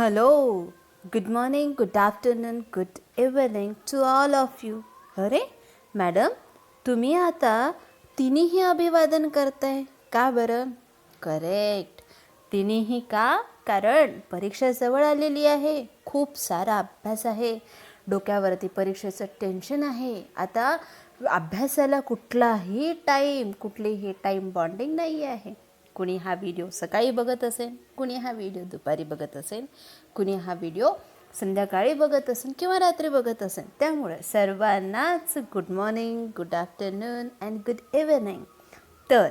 Hello, good morning, good afternoon, good evening to all of you. अरे madam, तुम्ही आता तिन्हीही अभिवादन करताय का बरं? करेक्ट, तिन्हीही का? कारण परीक्षा जवळ आलेली आहे, खूप सारा अभ्यास आहे, डोक्यावरती परीक्षेचं टेन्शन आहे. आता अभ्यासाला कुठलीही टाईम बॉन्डिंग नाही आहे. कुणी हा व्हिडिओ सकाळी बघत असेल, कुणी हा व्हिडिओ दुपारी बघत असेल, कुणी हा व्हिडिओ संध्याकाळी बघत असेल किंवा रात्री बघत असेल. त्यामुळे सर्वांनाच good morning, good afternoon and good evening. तर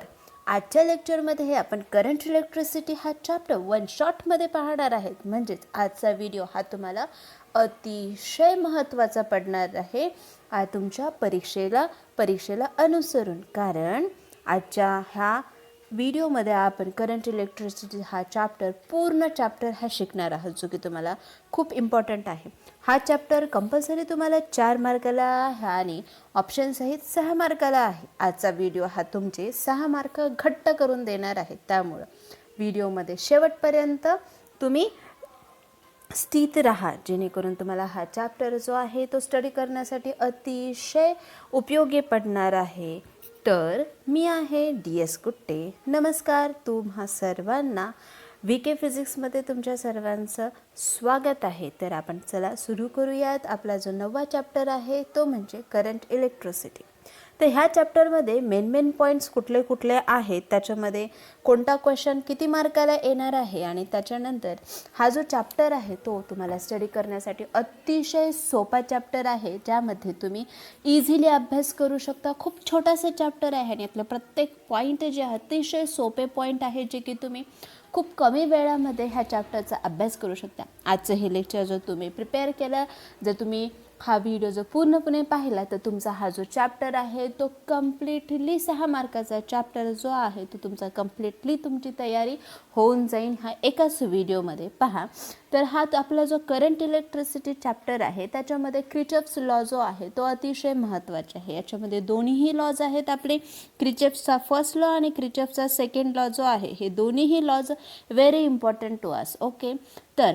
आजच्या लेक्चरमध्ये आपण करंट इलेक्ट्रिसिटी हा चॅप्टर वन शॉर्टमध्ये पाहणार आहेत. म्हणजेच आजचा व्हिडिओ हा तुम्हाला अतिशय महत्त्वाचा पडणार आहे तुमच्या परीक्षेला अनुसरून. कारण आजच्या ह्या व्हिडिओमध्ये आपण करंट इलेक्ट्रिसिटी हा पूर्ण चॅप्टर हा शिकणार आहोत, जो की तुम्हाला खूप इम्पॉर्टंट आहे. हा चॅप्टर कंपल्सरी तुम्हाला 4 मार्काला आणि ऑप्शनसहित 6 मार्काला आहे. आजचा व्हिडिओ हा तुमचे 6 मार्क घट्ट करून देणार आहे. त्यामुळं व्हिडिओमध्ये शेवटपर्यंत तुम्ही स्थित राहा, जेणेकरून तुम्हाला हा चॅप्टर जो आहे तो स्टडी करण्यासाठी अतिशय उपयोगी पडणार आहे. तर मी आहे DS कुट्टे. नमस्कार तुम्हा सर्वांना. VK फिजिक्समध्ये तुमच्या सर्वांचं स्वागत आहे. तर आपण चला सुरू करूयात. आपला जो 9वा चॅप्टर आहे तो म्हणजे करंट इलेक्ट्रिसिटी. तर ह्या चॅप्टरमध्ये मेन पॉईंट्स कुठले कुठले आहेत, त्याच्यामध्ये कोणता क्वेश्चन किती मार्काला येणार आहे, आणि त्याच्यानंतर हा जो चॅप्टर आहे तो तुम्हाला स्टडी करण्यासाठी अतिशय सोपा चॅप्टर आहे, ज्यामध्ये तुम्ही इझिली अभ्यास करू शकता. खूप छोटासा चॅप्टर आहे आणि यातलं प्रत्येक पॉईंट जे अतिशय सोपे पॉईंट आहे, जे की तुम्ही खूप कमी वेळामध्ये ह्या चॅप्टरचा अभ्यास करू शकता. आजचं हे लेक्चर जर तुम्ही प्रिपेअर केलं, जर तुम्ही हा व्हिडिओ जर पूर्णपणे पाहिला, तर तुमचा हा जो चॅप्टर आहे तो कम्प्लिटली 6 मार्काचा चॅप्टर जो आहे तो तुमची तयारी होऊन जाईल हा एकाच व्हिडिओमध्ये. पहा, तर हा आपला जो करंट इलेक्ट्रिसिटी चॅप्टर आहे त्याच्यामध्ये क्रिचॉफ्स लॉ जो आहे तो अतिशय महत्त्वाचा आहे. याच्यामध्ये दोन्हीही लॉज आहेत आपले, क्रिचॉफ्सचा फर्स्ट लॉ आणि क्रिचॉफ्सचा सेकंड लॉ जो आहे, हे दोन्हीही laws very important to us. Okay, तर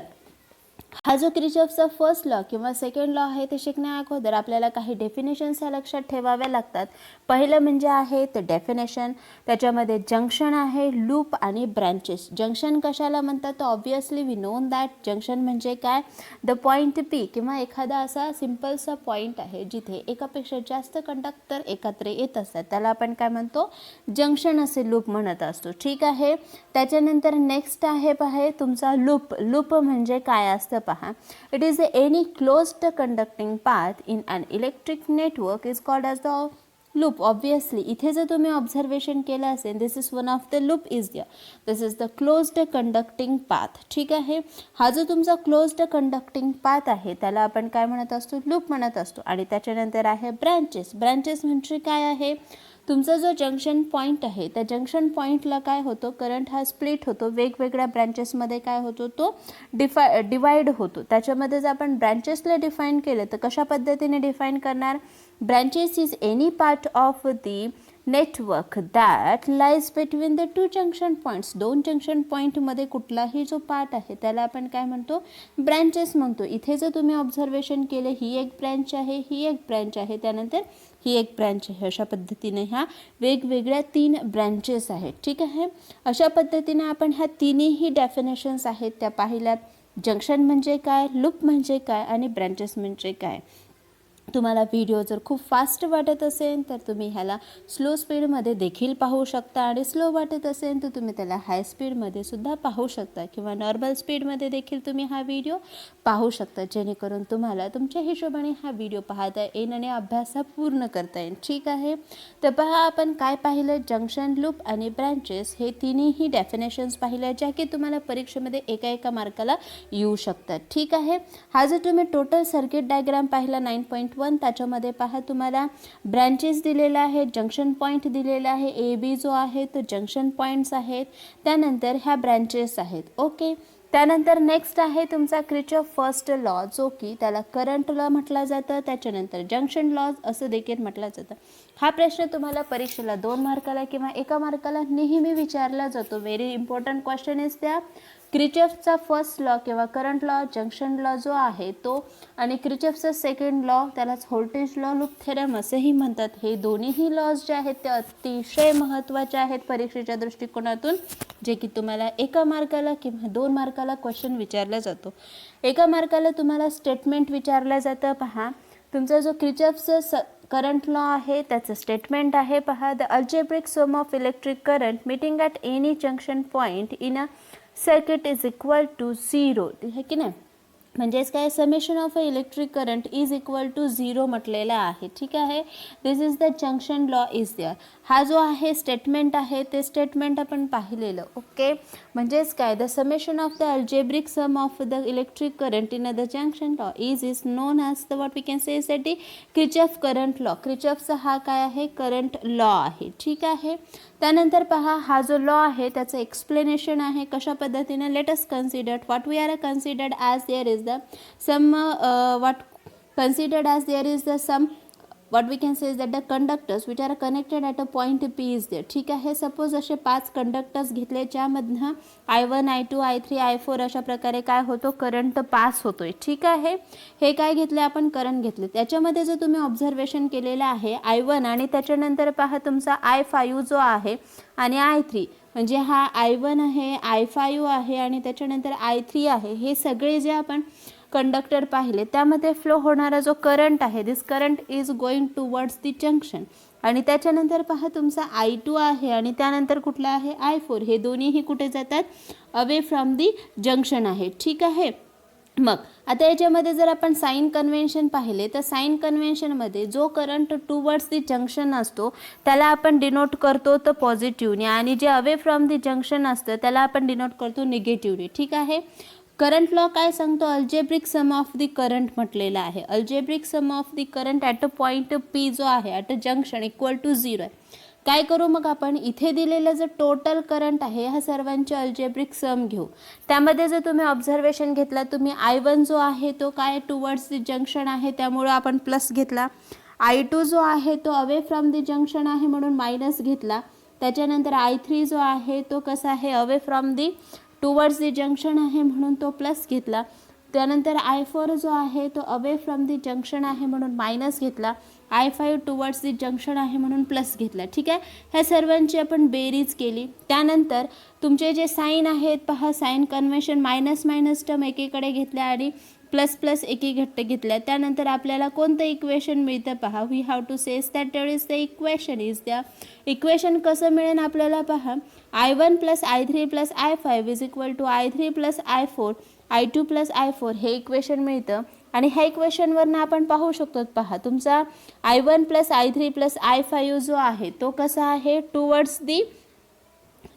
हा जो क्रिचॉफ्सचा फर्स्ट लॉ किंवा सेकंड लॉ आहे ते शिकण्या अगोदर आपल्याला काही डेफिनेशन्स ह्या लक्षात ठेवाव्या लागतात. पहिलं म्हणजे आहे ते डेफिनेशन. त्याच्यामध्ये जंक्शन आहे, लूप आणि ब्रँचेस. जंक्शन कशाला म्हणतात, तर obviously we known that junction म्हणजे काय, द पॉईंट पी किंवा एखादा असा सिम्पलसा पॉईंट आहे जिथे एकापेक्षा जास्त कंडक्टर एकत्र येत असतात, त्याला आपण काय म्हणतो, जंक्शन असे लूप म्हणत असतो. ठीक आहे. त्याच्यानंतर नेक्स्ट आहे तुमचा लूप म्हणजे काय असतं पहा. It is any closed conducting path in an electric network is called as the loop. Obviously इथे जर तुम्ही ऑब्झर्वेशन केलं असेल, this is one of the loop is this is the closed conducting path. ठीक आहे. हा जो तुमचा क्लोज्ड कंडक्टिंग पाथ आहे त्याला आपण काय म्हणत असतो, लूप म्हणत असतो. आणि त्याच्यानंतर आहे ब्रँचेस म्हणजे काय आहे, तुमचा जो जंक्शन पॉईंट आहे त्या जंक्शन पॉईंटला काय होतो, करंट हा स्प्लिट होतो, वेगवेगळ्या ब्रँचेसमध्ये काय होतो, तो डिवाइड होतो. त्याच्यामध्ये जर आपण ब्रँचेसला डिफाईन केलं तर कशा पद्धतीने डिफाईन करणार, branches is any part of the network that lies between the two junction points. दोन जंक्शन पॉईंटमध्ये कुठलाही जो पार्ट आहे त्याला आपण काय म्हणतो, ब्रँचेस म्हणतो. इथे जर तुम्ही ऑब्झर्वेशन केलं, ही एक ब्रँच आहे, ही एक ब्रँच आहे, त्यानंतर ही एक ब्रँच आहे. अशा पद्धतीने ह्या वेगवेगळ्या 3 ब्रँचेस आहेत. ठीक आहे. अशा पद्धतीने आपण ह्या तिन्ही डेफिनेशन्स आहेत त्या पाहिल्यात. जंक्शन म्हणजे काय, लूप म्हणजे काय आणि ब्रँचेस म्हणजे काय. तुम्हाला व्हिडिओ जर खूप फास्ट वाटत असेल तर तुम्ही ह्याला स्लो स्पीडमध्ये देखील पाहू शकता, आणि स्लो वाटत असेल तर तुम्ही त्याला हाय स्पीडमध्ये सुद्धा पाहू शकता, किंवा नॉर्मल स्पीडमध्ये देखील तुम्ही हा व्हिडिओ पाहू शकता, जेणेकरून तुम्हाला तुमच्या हिशोबाने हा व्हिडिओ पाहता येईल आणि अभ्यास पूर्ण करता येईल. ठीक आहे. तर पहा, आपण काय पाहिलं, जंक्शन, लूप आणि ब्रँचेस हे तिन्ही डेफिनेशन्स पाहिल्या, ज्या की तुम्हाला परीक्षेमध्ये एका मार्काला येऊ शकतात. ठीक आहे. हा जर तुम्ही टोटल सर्किट डायग्राम पाहिला 9.1, त्याच्यामध्ये पहा तुम्हाला ब्रँचेस दिलेला आहे, जंक्शन पॉईंट दिलेला आहे, AB जो आहे तो जंक्शन पॉईंट्स आहेत, त्यानंतर ह्या ब्रँचेस आहेत. ओके. त्यानंतर नेक्स्ट आहे तुमचा क्रिचॉफ फर्स्ट लॉ, जो की त्याला करंट लॉ म्हटला जातं, त्याच्यानंतर जंक्शन लॉ असं देखील म्हटलं जातं. हा प्रश्न तुम्हाला परीक्षेला 2 मार्काला किंवा 1 मार्काला नेहमी विचारला जातो. व्हेरी इम्पॉर्टंट क्वेश्चन इज त्या क्रिचॉफचा फर्स्ट लॉ किंवा करंट लॉ, जंक्शन लॉ जो आहे तो, आणि क्रिचॉफचा सेकंड लॉ त्यालाच व्होल्टेज लॉ, लूप थेरम असेही म्हणतात. हे दोन्हीही लॉज जे आहेत ते अतिशय महत्त्वाचे आहेत परीक्षेच्या दृष्टिकोनातून, जे की तुम्हाला एका मार्काला किंवा 2 मार्काला क्वेश्चन विचारला जातो. एका मार्काला तुम्हाला स्टेटमेंट विचारलं जातं. पहा, तुमचा जो क्रिचॉफचा करंट लॉ आहे त्याचं स्टेटमेंट आहे. पहा, the algebraic sum of electric current meeting at any junction point in a circuit is equal to 0. हे की नाही, म्हणजेच काय, summation of a electric current is equal to 0 म्हटलेलं आहे. ठीक आहे, this is the junction law is there. हा जो आहे स्टेटमेंट आहे ते स्टेटमेंट आपण पाहिलेलं. ओके, म्हणजेच काय, the summation of the algebraic sum of the electric current in the junction law is known as the what we can say साठी क्रिचॉफ करंट लॉ. क्रिचॉफचा हा काय आहे, करंट लॉ आहे. ठीक आहे, त्यानंतर पहा, हा जो लॉ आहे त्याचं एक्सप्लेनेशन आहे कशा पद्धतीने. Let us consider what we are considered as there is the sum what considered as there is the some what we can say is that the conductors which are connected at a point P is there. ठीक आहे, suppose असे 5 conductors घेतले ज्यामधनं I1, I2, I3, I4 अशा प्रकारे काय होतो, current pass होतोय. ठीक आहे, हे काय घेतले आपण, करंट घेतले. त्याच्यामध्ये जर तुम्ही ऑब्झर्वेशन केलेलं आहे I1 आणि त्याच्यानंतर पहा तुमचा I5 जो आहे आणि I3, म्हणजे हा I1 आहे, I5 आहे आणि त्याच्यानंतर I3 आहे. हे सगळे जे आपण कंडक्टर पाहिले त्यामध्ये फ्लो होणारा जो करंट आहे, this current is going towards the junction. आणि त्याच्यानंतर पहा तुमचा I2 आहे आणि त्यानंतर कुठला आहे, I4. हे दोन्हीही कुठे जातात, अवे फ्रॉम दी जंक्शन आहे. ठीक आहे, मग आता याच्यामध्ये जर आपण साइन कन्व्हेन्शन पाहिले तर साइन कन्व्हेन्शनमध्ये जो करंट टुवर्ड्स दी जंक्शन असतो त्याला आपण डिनोट करतो तर पॉझिटिव्हने, आणि जे अवे फ्रॉम दी जंक्शन असतं त्याला आपण डिनोट करतो निगेटिव्हने. ठीक आहे, करंट लॉ काय सांगतो, algebraic sum of the current म्हटलेला आहे. Algebraic sum of the current at a point P जो आहे at a junction equal to 0 आहे. काय करू मग आपण, इथे दिलेलं जे टोटल करंट आहे ह्या सर्वांचे अल्जेब्रिक सम घेऊ. त्यामध्ये जर तुम्ही ऑब्झर्वेशन घेतला, तुम्ही I1 जो आहे तो काय टुवर्ड्स दी जंक्शन आहे त्यामुळे आपण प्लस घेतला. I2 जो आहे तो अवे फ्रॉम दी जंक्शन आहे म्हणून मायनस घेतला. त्याच्यानंतर I3 जो आहे तो कसा आहे, away from the towards the junction आहे म्हणून तो प्लस घेतला. त्यानंतर I4 जो आहे तो अवे फ्रॉम दी जंक्शन आहे म्हणून मायनस घेतला. I5 टुवर्ड्स दी जंक्शन आहे म्हणून प्लस घेतला. ठीक आहे, ह्या सर्वांची आपण बेरीज केली. त्यानंतर तुमचे जे साईन आहेत पहा, sign convention minus minus term एकीकडे घेतल्या आणि प्लस प्लस एकीकडे घेतल्या. त्यानंतर आपल्याला कोणतं इक्वेशन मिळतं पहा, we have to says that there is the equation is द्या. इक्वेशन कसं मिळेल आपल्याला पहा, I1 plus I3 plus I5 is equal to I3 plus I4 I2 plus I4 हे इक्वेशन मिळतं. आणि ह्या इक्वेशनवरनं आपण पाहू शकतो पहा, तुमचा I1 plus I3 plus I5 जो आहे तो कसा आहे, टुवर्ड्स दी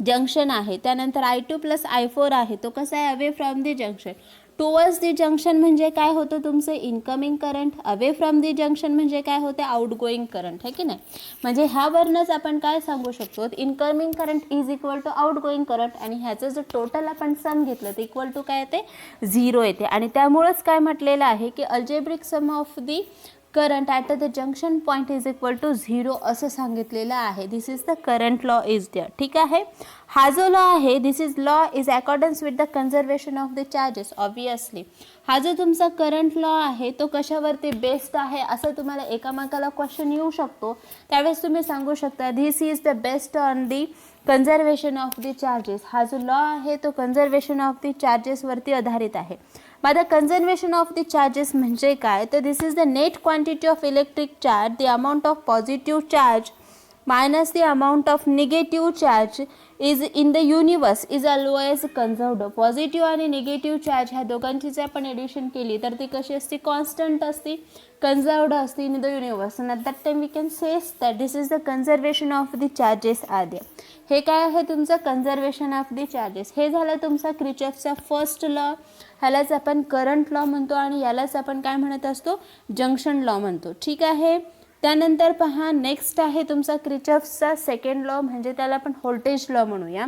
जंक्शन आहे. त्यानंतर I2 प्लस I4 आहे तो कसा आहे, away from the junction. Towards the junction म्हणजे काय होतं तुमचं, incoming current. Away from the junction म्हणजे काय होते, आउटगोईंग करंट. है की नाही, म्हणजे ह्यावरनंच आपण काय सांगू शकतो, incoming current is equal to outgoing current. आणि ह्याचं जर टोटल आपण सम घेतलं तर इक्वल टू काय येते, 0 येते. आणि त्यामुळेच काय म्हटलेलं आहे की algebraic sum of the current at the junction point is equal to 0 असं सांगितलेलं आहे. This is the current law is there. ठीक आहे, हा जो लॉ आहे this is law is accordance with the conservation of the charges. Obviously हा जो तुमचा करंट लॉ आहे तो कशावरती बेस्ड आहे असं तुम्हाला एका मार्काला क्वेश्चन येऊ शकतो. त्यावेळेस तुम्ही सांगू शकता this is the best on the conservation of the charges. हा जो लॉ आहे तो कन्झर्वेशन ऑफ दी चार्जेसवरती आधारित आहे. By the conservation of the charges म्हणजे काय, तर this is the net quantity of electric charge, the amount of positive charge minus the amount of negative charge is in the universe is always conserved. Positive आणि negative charge ह्या दोघांची जर आपण addition केली तर ती कशी असते, कॉन्स्टंट असते, conserved असते in the universe. and at that time we can say that this is the conservation of the charges are there. हे काय आहे तुमचं कन्झर्वेशन ऑफ दी चार्जेस. हे झालं तुमचा क्रिचॉफचा फर्स्ट लॉ. ह्यालाच आपण करंट लॉ म्हणतो आणि यालाच आपण काय म्हणत असतो, जंक्शन लॉ म्हणतो. ठीक आहे, त्यानंतर पहा नेक्स्ट आहे तुमचा क्रिचॉफचा सेकंड लॉ, म्हणजे त्याला आपण व्होल्टेज लॉ म्हणूया.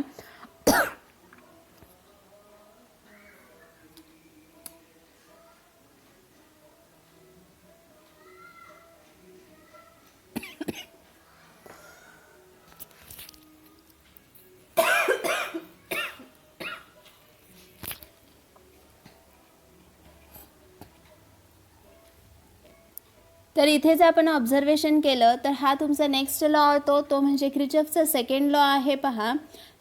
तर इथे जर आपण ऑब्झर्वेशन केलं तर हा तुमचा नेक्स्ट लॉ होतो, तो म्हणजे क्रिचॉफचा सेकंड लॉ आहे. पहा,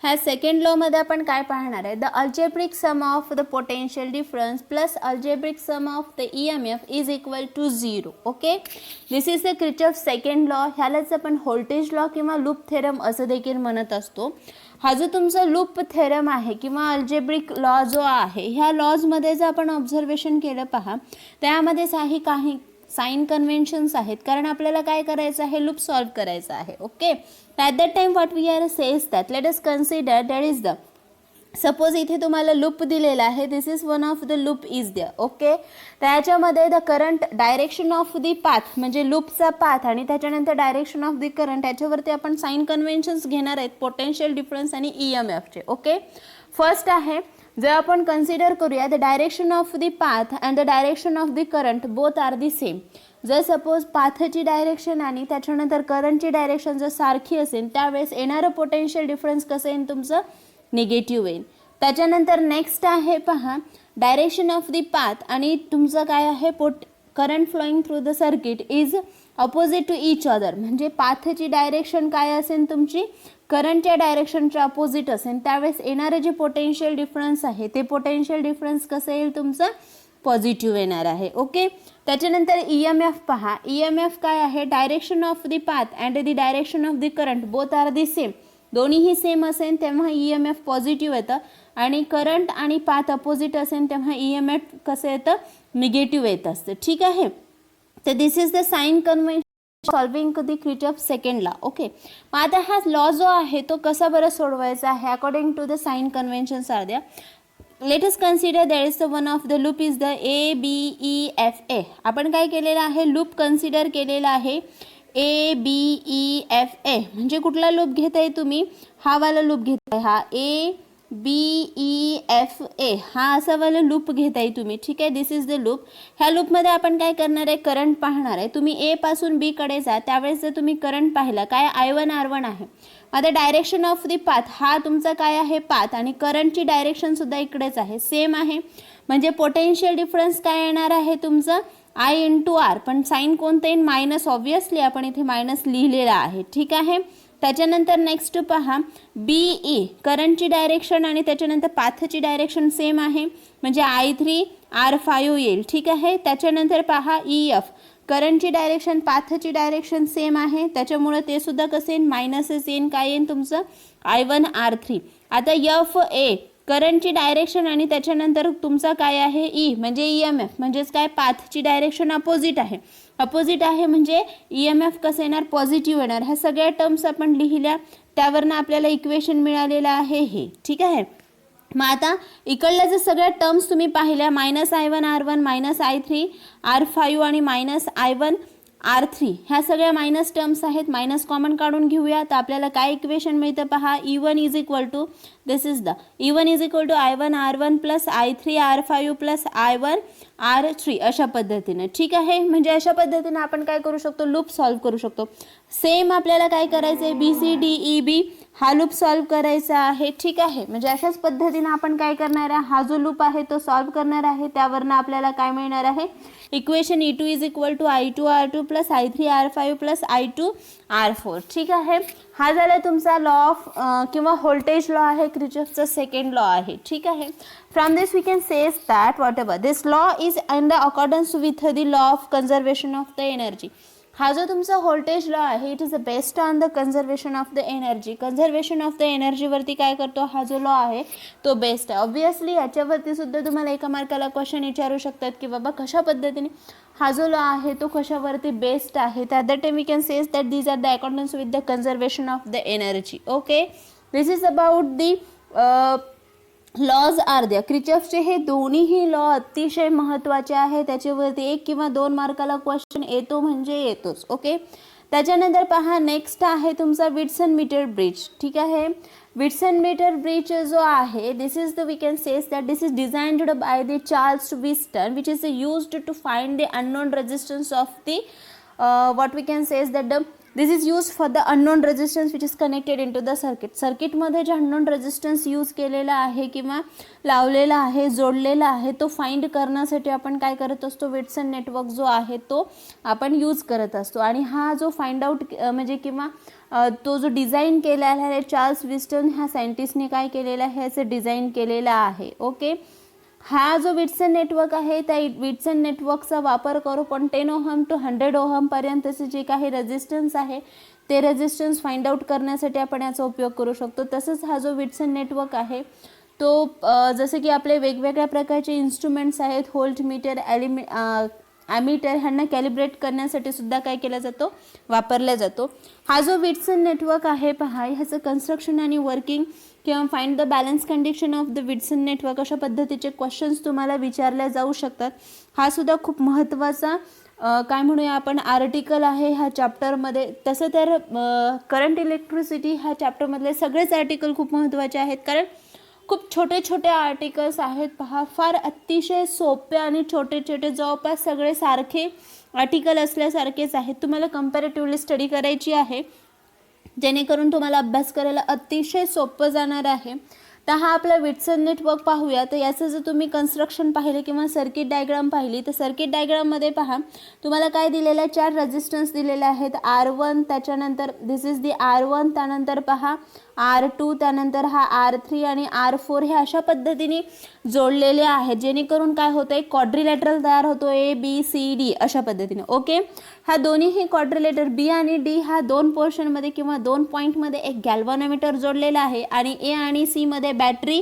ह्या सेकंड लॉमध्ये आपण काय पाहणार आहे, the algebraic sum of the potential difference plus algebraic sum of the EMF is equal to 0. Okay, this is the Kirchhoff second law. ह्यालाच आपण व्होल्टेज लॉ किंवा लूप थेरम असं देखील म्हणत असतो. हा जो तुमचा लूप थेरम आहे किंवा अल्जेब्रिक लॉ जो आहे, ह्या लॉजमध्ये जर आपण ऑब्झर्वेशन केलं, पहा त्यामध्ये काही साइन कन्व्हेन्शन्स आहेत, कारण आपल्याला काय करायचं आहे, लूप सॉल्व करायचं आहे. Okay, at that time what we are says that let us consider that is the, suppose इथे तुम्हाला लूप दिलेला आहे, this is one of the loop is there. Okay, त्याच्यामध्ये the current direction of the path म्हणजे लूपचा path आणि त्याच्यानंतर direction of the current, याच्यावरती आपण साइन कन्व्हेन्शन्स घेणार आहेत, पोटेन्शियल डिफरन्स आणि EMFचे. ओके, फर्स्ट आहे, जर आपण कन्सिडर करूया the direction of the path and the direction of the current both are the same. जर सपोज पाथची डायरेक्शन आणि त्याच्यानंतर करंटची डायरेक्शन जर सारखी असेल, त्यावेळेस येणारं पोटेन्शियल डिफरन्स कसं येईल, तुमचं निगेटिव्ह येईल. त्याच्यानंतर नेक्स्ट आहे, पहा डायरेक्शन ऑफ द पाथ आणि तुमचं काय आहे, current flowing through the circuit is opposite to each other. म्हणजे पाथची डायरेक्शन काय असेल तुमची, करंटच्या डायरेक्शनच्या अपोजिट असेल, त्यावेळेस येणारे जे पोटेन्शियल डिफरन्स आहे ते पोटेन्शियल डिफरन्स कसं येईल, तुमचं पॉझिटिव्ह येणार आहे. ओके, त्याच्यानंतर EMF पहा, EMF काय आहे, direction of the path and the direction of the current both are the same. दोन्हीही सेम असेल तेव्हा EMF पॉझिटिव्ह येतं आणि करंट आणि पाथ अपोजिट असेल तेव्हा EMF कसं येतं, निगेटिव्ह येत असतं. ठीक आहे, तर this is the sign convention solving the Kirchhoff second law. Okay, मग आता हा लॉ जो आहे तो कसा बरं सोडवायचा आहे, according to the sign conventions are द्या. Let us consider that is the one of the loop is the ABEFA. आपण काय केलेलं आहे, लूप कन्सिडर केलेला आहे ABEFA. म्हणजे कुठला लूप घेताय तुम्ही, हा वाला लूप घेताय, हा ABEFA हा असा वाला लूप घेताय तुम्ही. ठीक आहे, दिस इज द लूप. ह्या लूपमध्ये आपण काय करणार आहे, करंट पाहणार आहे. तुम्ही A पासून B कडे जा, त्यावेळेस जर तुम्ही करंट पाहिला, काय I1 R1 आहे. आता डायरेक्शन ऑफ द पाथ, हा तुमचा काय आहे, पाथ, आणि करंटची डायरेक्शन सुद्धा इकडेच आहे, सेम आहे. म्हणजे पोटेन्शियल डिफरन्स काय येणार आहे तुमचं, I × R. पण साइन कोणतं येईल, मायनस. ऑब्वियसली आपण इथे मायनस लिहिलेला आहे. ठीक आहे, त्याच्यानंतर नेक्स्ट पहा BE, करंटची डायरेक्शन आणि त्याच्यानंतर पाथची डायरेक्शन सेम आहे, म्हणजे I3 R5 येईल. ठीक आहे, त्याच्यानंतर पहा EF, करंटची डायरेक्शन पाथची डायरेक्शन सेम आहे, त्याच्यामुळे ते सुद्धा कसं येईल, मायनसच येईल. काय येईल तुमचं, I1 R3. आता FA, करंटची डायरेक्शन आणि त्याच्यानंतर तुमचा काय आहे, E म्हणजे EMF, म्हणजेच काय, पाथची डायरेक्शन अपोजिट आहे. अपोजिट आहे म्हणजे EMF कसं येणार, पॉझिटिव्ह येणार. ह्या सगळ्या टर्म्स आपण लिहिल्या, त्यावरनं आपल्याला इक्वेशन मिळालेलं आहे हे. ठीक आहे, मग आता इकडल्या जर सगळ्या टर्म्स तुम्ही पाहिल्या, -I1 R1, -I3 R5 आणि -I1 R3, ह्या सगळ्या मायनस टर्म्स आहेत, मायनस कॉमन काढून घेऊया. तर आपल्याला काय इक्वेशन मिळतं, पहा E1 is equal to, this is the E1 is equal to I1 R1 plus I3 R5 plus I1 R3 अशा पद्धतीने. ठीक आहे, म्हणजे अशा पद्धतीने आपण काय करू शकतो, लूप सॉल्व करू शकतो. सेम आपल्याला काय करायचं आहे, BCDEB हा लूप सॉल्व करायचा आहे. ठीक आहे, म्हणजे अशाच पद्धतीने आपण काय करणार आहे, हा जो लूप आहे तो सॉल्व करणार आहे. त्यावरनं आपल्याला काय मिळणार आहे, equation E2 is equal to I2 R2 plus I3 R5 plus I2 R4. ठीक आहे, हा झाला तुमचा लॉ ऑफ किंवा व्होल्टेज लॉ आहे, क्रिचॉफचा सेकंड लॉ आहे. ठीक आहे, from this we can says that whatever this law is in the accordance with the law of conservation of the energy. हा जो तुमचा व्होल्टेज लॉ आहे, it is based on the conservation of the energy. Conservation of the एनर्जीवरती काय करतो, हा जो law आहे तो बेस्ड आहे. ऑब्वियसली याच्यावरती सुद्धा तुम्हाला एका मार्काला क्वेश्चन विचारू शकतात की बाबा कशा पद्धतीने हा जो लॉ आहे तो कशावरती बेस्ड आहे. At the time we can says that these are the accordance with the conservation of the energy. Okay, this is about the laws are द्या. क्रिचॉफचे हे दोन्हीही लॉ अतिशय महत्त्वाचे आहे, त्याच्यावरती 1 किंवा 2 मार्काला क्वेश्चन येतो म्हणजे येतोच. ओके, त्याच्यानंतर पहा नेक्स्ट आहे तुमचा विल्सन मीटर ब्रिज. ठीक आहे, विल्सन मीटर ब्रिज जो आहे, this is the we can says that this is designed by the Charles Wheatstone which is used to find the unknown resistance of the what we can say is that the this is use for the unknown resistance which is connected in to the circuit. सर्किटमध्ये जे unknown resistance use केलेला आहे किंवा लावलेला आहे, जोडलेला आहे, तो फाइंड करण्यासाठी आपण काय करत असतो, विट्सन नेटवर्क जो आहे तो आपण यूज करत असतो. आणि हा जो फाइंड आउट म्हणजे किंवा तो जो डिझाईन केलेला आहे चार्ल्स विस्टन ह्या सायंटिस्टने काय केलेलं आहे, ह्याचं डिझाईन केलेलं आहे. ओके, हा जो विट्सन नेटवर्क आहे त्या विट्सन नेटवर्कचा वापर करू पण 10 ओहम टू 100 ओहम पर्यंतचे जे काही रेजिस्टन्स आहे ते रेजिस्टन्स फाइंड आउट करण्यासाठी आपण याचा उपयोग करू शकतो. तसंच हा जो विट्सन नेटवर्क आहे तो जसे की आपले वेगवेगळ्या प्रकारचे इन्स्ट्रुमेंट्स आहेत, व्होल्ट मीटर, ॲमीटर, ह्यांना कॅलिब्रेट करण्यासाठी सुद्धा काय केला जातो, वापरला जातो. हा जो विट्सन नेटवर्क आहे पहा, ह्याचं कन्स्ट्रक्शन आणि वर्किंग किंवा find the balance condition of the Wheatstone network अशा पद्धतीचे क्वेश्चन्स तुम्हाला विचारले जाऊ शकतात. हा सुद्धा खूप महत्त्वाचा काय म्हणूया आपण आर्टिकल आहे ह्या चॅप्टरमध्ये. तसं तर करंट इलेक्ट्रिसिटी ह्या चॅप्टरमधले सगळेच आर्टिकल खूप महत्त्वाचे आहेत, कारण खूप छोटे छोटे आर्टिकल्स आहेत पहा, फार अतिशय सोपे आणि छोटे छोटे जवळपास सगळे सारखे आर्टिकल असल्यासारखेच आहेत. तुम्हाला कंपॅरेटिव्हली स्टडी करायची आहे जेणेकरून तुम्हाला अभ्यास करायला अतिशय सोपं जाणार आहे. तर हा आपला विट्सन नेटवर्क पाहूया. तर याचं जर तुम्ही कन्स्ट्रक्शन पाहिलं किंवा सर्किट डायग्राम पाहिली तर सर्किट डायग्राममध्ये पहा तुम्हाला काय दिलेलं आहे, 4 रेजिस्टन्स दिलेले आहेत. R1, त्याच्यानंतर दिस इज दी R1, त्यानंतर पहा R2, त्यानंतर हा R3 आणि R4 हे अशा पद्धतीने जोडलेले आहेत जेणेकरून काय होतं, एक क्वाड्रिलॅटरल तयार होतो, ABCD अशा पद्धतीने. ओके, ह्या दोन्हीही क्वाड्रिलेटर बी आणि डी ह्या 2 पोर्शनमध्ये किंवा 2 पॉईंटमध्ये एक गॅल्व्हॅनोमीटर जोडलेला आहे आणि ए आणि सी मध्ये बॅटरी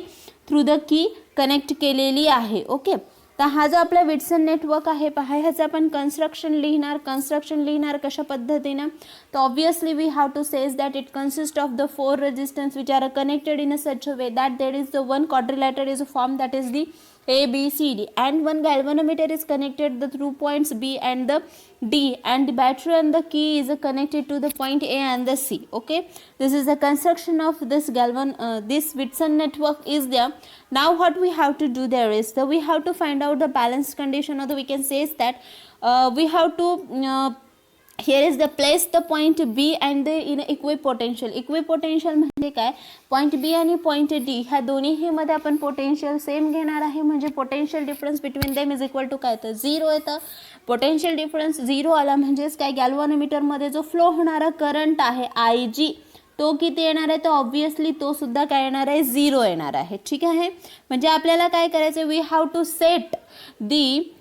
थ्रू द की कनेक्ट केलेली आहे. ओके, तर हा जो आपला विट्सन नेटवर्क आहे पहा, ह्याचं आपण कन्स्ट्रक्शन लिहिणार कशा पद्धतीनं. तर obviously we have to says that it consist of the 4 resistance which are connected in a such a way that there is the one quadrilateral is a form that is the ABCD and one galvanometer is connected the through points B and the D and the battery and the key is connected to the point A and the C. Okay, this is the construction of this this Whitson network is there. Now what we have to do there is that we have to find out the balance condition, or we can say is that we have to here is the place the point B and the in equipotential. Equipotential म्हणजे काय, point बी आणि point D ह्या दोन्हीही मध्ये आपण potential same घेणार आहे, म्हणजे potential difference between them is equal to काय, तर 0 येतं. पोटेन्शियल डिफरन्स 0 आला म्हणजेच काय, गॅल्व्हॅनोमीटरमध्ये जो फ्लो होणारा करंट आहे IG तो किती येणार आहे, तर ऑब्वियसली तो सुद्धा काय येणार आहे, 0 येणार आहे. ठीक आहे, म्हणजे आपल्याला काय करायचं, we have to set the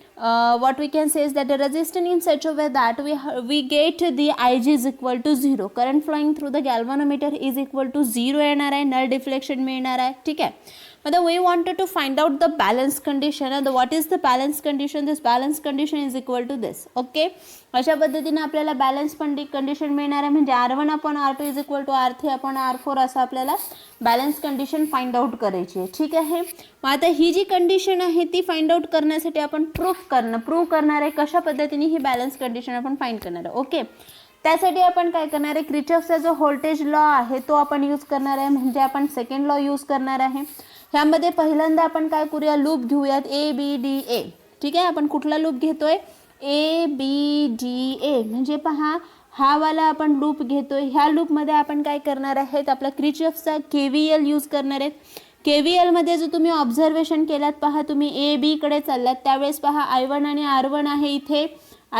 what we can say is that the resistance in such a way that we get the IG is equal to 0. current flowing through the galvanometer is equal to 0 येणार आहे, null deflection मिळणार आहे. ठीक आहे, आता we wanted to find out the balance condition and what is the balance condition. This balance condition is equal to this. okay, अशा पद्धतीने आपल्याला बॅलन्स कंडिशन मिळणार आहे, म्हणजे R1 upon R2 is equal to R3 upon R4 असं आपल्याला balance condition find out करायची आहे. ठीक आहे, मग आता ही जी कंडिशन आहे ती फाइंड आउट करण्यासाठी आपण प्रूव्ह करणार आहे कशा पद्धतीने ही बॅलन्स कंडिशन आपण फाइंड करणार आहे. ओके, त्यासाठी आपण काय करणार आहे, क्रिचॉफचा जो व्होल्टेज लॉ आहे तो आपण यूज करणार आहे, म्हणजे आपण सेकंड लॉ यूज करणार आहे. ह्यामध्ये पहिल्यांदा आपण काय करूया, लूप घेऊयात ABDA. ठीक आहे, आपण कुठला लूप घेतोय, ABDA, म्हणजे पहा हा वाला आपण लूप घेतोय. ह्या लूपमध्ये आपण काय करणार आहेत, आपला क्रिचॉफचा KVL यूज करणार आहेत. KVL मध्ये जर तुम्ही ऑब्झर्वेशन केलात पहा, तुम्ही AB कडे चाललात त्यावेळेस पहा I1 आणि R1 आहे, इथे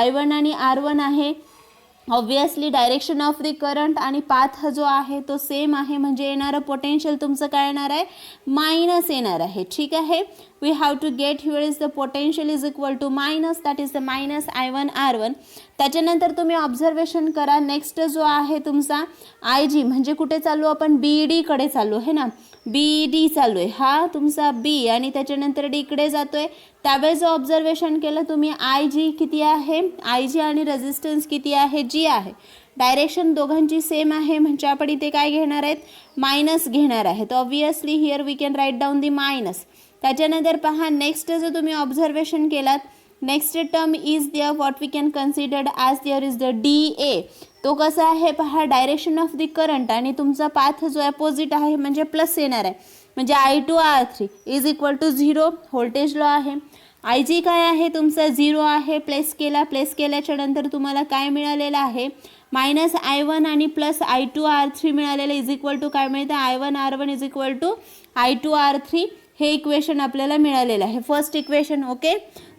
I1 आणि R1 आहे. Obviously direction of the current आणि पाथ जो आहे तो सेम आहे, म्हणजे येणारं पोटेन्शियल तुमचं काय येणार आहे, मायनस येणार आहे. ठीक आहे, we have to get here is the potential is equal to minus, that is the minus I1 R1. त्याच्यानंतर तुम्ही ऑब्झर्वेशन करा, नेक्स्ट जो आहे तुमचा IG, म्हणजे कुठे चालू आपण, BD कडे चालू आहे ना, BD चालू आहे, हा तुमचा B आणि त्याच्यानंतर D कडे जातोय. त्यावेळेस जो ऑब्झर्वेशन केलं तुम्ही, IG किती आहे, IG आणि रेजिस्टन्स किती आहे, G आहे. डायरेक्शन दोघांची सेम आहे, म्हणजे आपण इथे काय घेणार आहेत, मायनस घेणार आहेत. Obviously here we can write down the minus. त्याच्यानंतर पहा नेक्स्ट जर तुम्ही ऑब्झर्वेशन केलात, next term is there what we can considered as there is the DA. तो कसा आहे पहा, डायरेक्शन ऑफ द करंट आणि तुमचा पाथ जो अपोजिट आहे म्हणजे प्लस येणार आहे, म्हणजे I2 R3 is equal to 0. Voltage law आहे. IG काय आहे तुमचा, 0 आहे. प्लेस केल्याच्या नंतर तुम्हाला काय मिळालेलं आहे, -I1 आणि प्लस I2 R3 मिळालेलं इज इक्वल टू काय मिळतं, I1 R1 is equal to I2 R3. हे इक्वेशन आपल्याला मिळालेलं आहे, फर्स्ट इक्वेशन. ओके,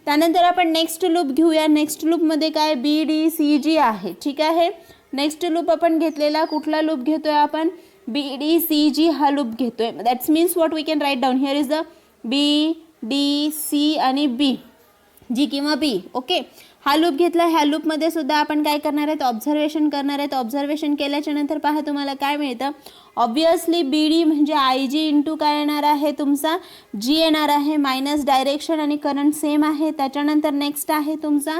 त्यानंतर आपण नेक्स्ट लूप घेऊया. नेक्स्ट लूपमध्ये काय BDCG आहे. ठीक आहे, नेक्स्ट लूप आपण घेतलेला कुठला लूप घेतोय आपण, BDCG हा लूप घेतोय. That's means what we can write down here is the BDC आणि B, G किंवा B. ओके, हा लूप घेतला. ह्या लूपमध्ये सुद्धा आपण काय करणार आहेत, ऑब्झर्वेशन करणार आहेत. ऑब्झर्वेशन केल्याच्या नंतर पहा तुम्हाला काय मिळतं. ऑब्वियसली BD म्हणजे IG इंटू काय येणार आहे तुमचा G येणार आहे, मायनस डायरेक्शन आणि करंट सेम आहे. त्याच्यानंतर नेक्स्ट आहे तुमचा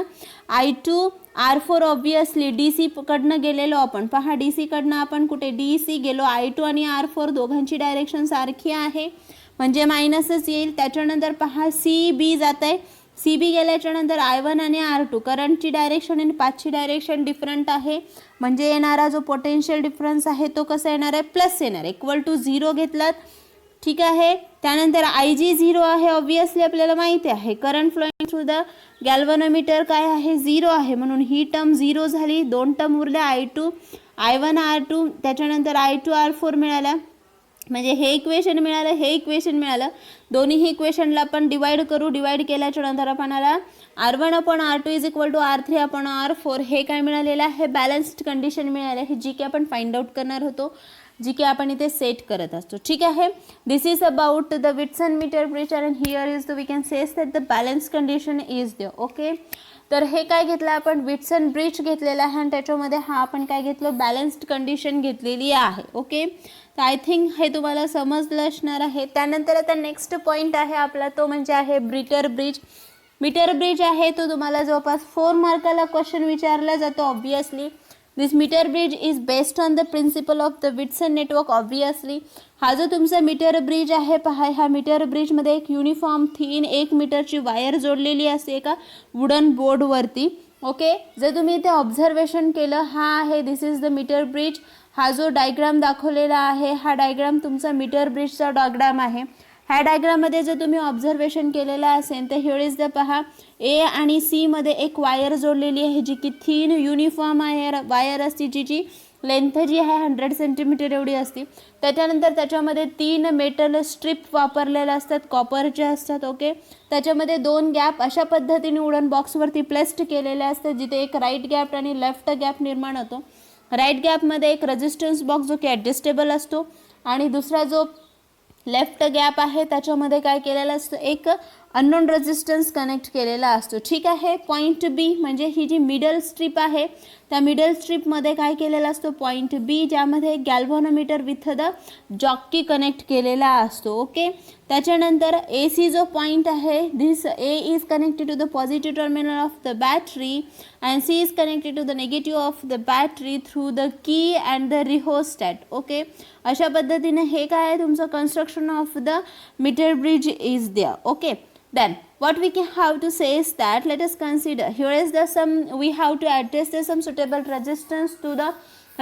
I2 R4. ऑब्वियसली DC कडनं गेलेलो आपण, पहा DC कडनं आपण कुठे DC गेलो, I2 आणि R4 दोघांची डायरेक्शन सारखी आहे म्हणजे मायनसच येईल. त्याच्यानंतर पहा CB जात आहे, CB गेल्याच्या नंतर I1 आणि R2 करंटची डायरेक्शन आणि पाथची डायरेक्शन डिफरंट आहे म्हणजे येणारा जो पोटेन्शियल डिफरन्स आहे तो कसा येणार आहे, प्लस येणार, इक्वल टू 0 घेतलात. ठीक आहे, त्यानंतर IG 0 आहे, ऑब्वियसली आपल्याला माहिती आहे. Current flowing through the galvanometer काय आहे, 0 आहे, म्हणून ही टर्म 0 झाली. दोन टर्म उरल्या I1 R2, त्याच्यानंतर I2 R4 मिळाला. म्हणजे हे इक्वेशन मिळालं, हे इक्वेशन मिळालं. दोन्ही इक्वेशनला आपण डिवाइड करू. डिवाइड केल्याच्या नंतर आपणाला R1 upon R2 is equal to R3 upon R4 हे काय मिळालेलं आहे, बॅलन्स्ड कंडिशन मिळाले आहे, जी की आपण फाइंड आउट करणार होतो, जी की आपण इथे सेट करत असतो. ठीक आहे, this is about the Wheatstone meter bridge and here is the we can says that the balance condition is there. Okay, तर हे काय घेतलं आपण, विट्सन ब्रिज घेतलेला आहे आणि त्याच्यामध्ये हा आपण काय घेतलं, बॅलन्स्ड कंडिशन घेतलेली आहे. ओके, तर आय थिंक हे तुम्हाला समजलं असणार आहे. त्यानंतर आता नेक्स्ट पॉईंट आहे आपला, तो म्हणजे आहे मीटर ब्रिज. मीटर ब्रिज आहे तो तुम्हाला जवळपास 4 मार्काला क्वेश्चन विचारला जातो. Obviously this meter bridge is based on the principle of the Wheatstone network. Obviously हा जो तुमचा मीटर ब्रिज आहे पहा, ह्या मीटर ब्रिजमध्ये एक युनिफॉर्म थिन 1 मीटरची वायर जोडलेली असते एका वुडन बोर्डवरती. ओके, जर तुम्ही इथे ऑब्झर्वेशन केलं, हा आहे this is the meter bridge. हा जो डायग्राम दाखवलेला आहे हा डायग्राम तुमचा मीटर ब्रिजचा डायग्राम आहे. ह्या डायग्राममध्ये जर तुम्ही ऑब्झर्वेशन केलेलं असेल तर हिअर इज द पहा A आणि C मध्ये एक वायर जोडलेली आहे जी की थिन युनिफॉर्म वायर असते, जिची लेंथ जी आहे 100 सेंटीमीटर एवढी असते. त्याच्यानंतर त्याच्यामध्ये 3 मेटल स्ट्रिप वापरलेल्या असतात, कॉपरचे असतात. ओके, त्याच्यामध्ये 2 गॅप अशा पद्धतीने वुडन बॉक्सवरती प्लेस्ड केलेले असतात, जिथे एक राईट गॅप आणि लेफ्ट गॅप निर्माण होतो. राईट गॅपमध्ये एक रेजिस्टन्स बॉक्स जो की ॲडजस्टेबल असतो आणि दुसरा जो लेफ्ट गॅप आहे त्याच्यामध्ये काय केलेलं असतं, एक अननोन रेजिस्टन्स कनेक्ट केलेला असतो. ठीक आहे, पॉईंट B म्हणजे ही जी मिडल स्ट्रीप आहे त्या मिडल स्ट्रीपमध्ये काय केलेला असतो, पॉईंट B, ज्यामध्ये galvanometer with the jockey connect केलेला असतो. ओके, त्याच्यानंतर AC जो पॉईंट आहे, this A is connected to the positive terminal of the battery and C is connected to the negative of the battery through the key and the rheostat. Okay, अशा पद्धतीने हे काय आहे तुमचं construction of the meter bridge is there. Okay, then what we can have to say is that let us consider here is the some we have to adjust the some suitable resistance to the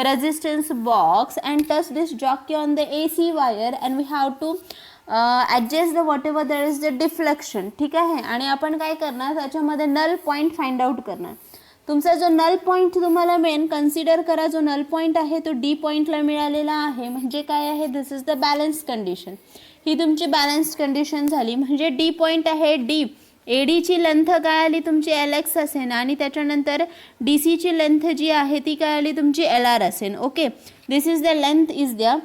resistance box and touch this jockey on the AC wire and we have to adjust the whatever there is the deflection. ठीक आहे, आणि आपण काय करणार त्याच्यामध्ये null point find out करणार. तुमचा जो नल पॉईंट तुम्हाला मेन कन्सिडर करा, जो नल पॉईंट आहे तो D पॉईंटला मिळालेला आहे. म्हणजे काय आहे, this is the balance condition. ही तुमची बॅलन्स कंडिशन झाली. म्हणजे D पॉईंट आहे D, ADची लेंथ काय आली तुमची LX असेल आणि त्याच्यानंतर DCची लेंथ जी आहे ती काय आली तुमची LR असेल. Okay, this is the length is the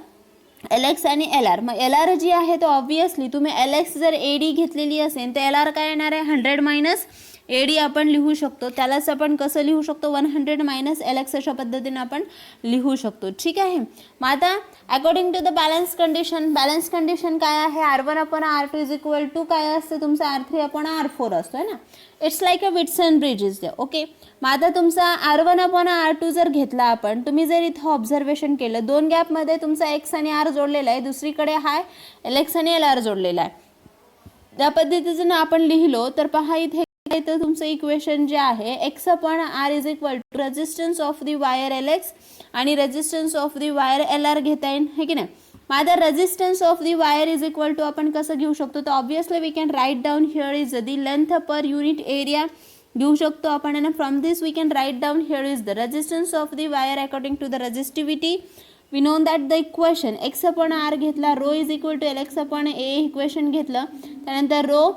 LX आणि LR. मग LR जी आहे तो ऑब्वियसली तुम्ही LX जर AD घेतलेली असेल तर LR काय येणार आहे, 100 मायनस AD आपण लिहू शकतो. त्यालाच आपण कसं लिहू शकतो, 100 मायनस LX अशा पद्धतीने आपण लिहू शकतो. ठीक आहे, मग आता according to the balance condition काय आहे, R1 upon R2 is equal to काय असतं तुमचा R3 अपॉन R4 असतो आहे ना. It's like a Wheatstone bridge is there. Okay, मग आता तुमचा R1 अपॉन R2 जर घेतला आपण, तुम्ही जर इथं ऑब्झर्वेशन केलं 2 गॅपमध्ये तुमचा X आणि R जोडलेला आहे, दुसरीकडे हा LX आणि LR जोडलेला आहे. त्या पद्धतीनं आपण लिहिलो तर पहा इथे तर तुमचं इक्वेशन जे आहे X upon R is equal to resistance of the wire LX आणि resistance of the wire LR घेता येईल, है की नाही. मग आता resistance of the wire is equal to आपण कसं घेऊ शकतो, तर obviously we can write down here is the length per unit area घेऊ शकतो आपण. आणि from this we can write down here is the resistance of the wire according to the resistivity. We know that the equation X upon R घेतला, rho is equal to L X upon A equation घेतलं, त्यानंतर rho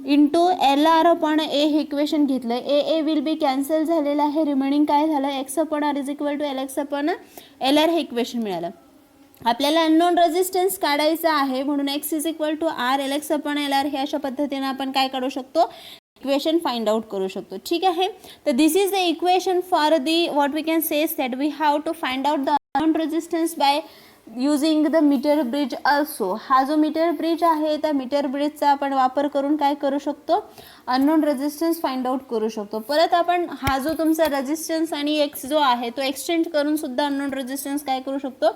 into L R upon A हे equation घेतलं. ए ए will be cancel झालेलं आहे, remaining काय झालं, X upon R is equal to L X upon L R हे equation मिळालं. आपल्याला अननोन रेजिस्टन्स काढायचा आहे म्हणून X is equal to R L X upon L R हे अशा पद्धतीने आपण काय काढू शकतो, इक्वेशन फाइंड आउट करू शकतो. ठीक आहे. तर this is the equation for the what we can say that we have to find out the unknown resistance by using the meter bridge also. हा जो मीटर ब्रिज आहे त्या मीटर ब्रिजचा आपण वापर करून काय करू शकतो, अननोन रेजिस्टन्स फाइंड आउट करू शकतो. परत आपण हा जो तुमचा रेजिस्टन्स आणि एक्स जो आहे तो एक्सचेंज करून सुद्धा अननोन रेजिस्टन्स काय करू शकतो,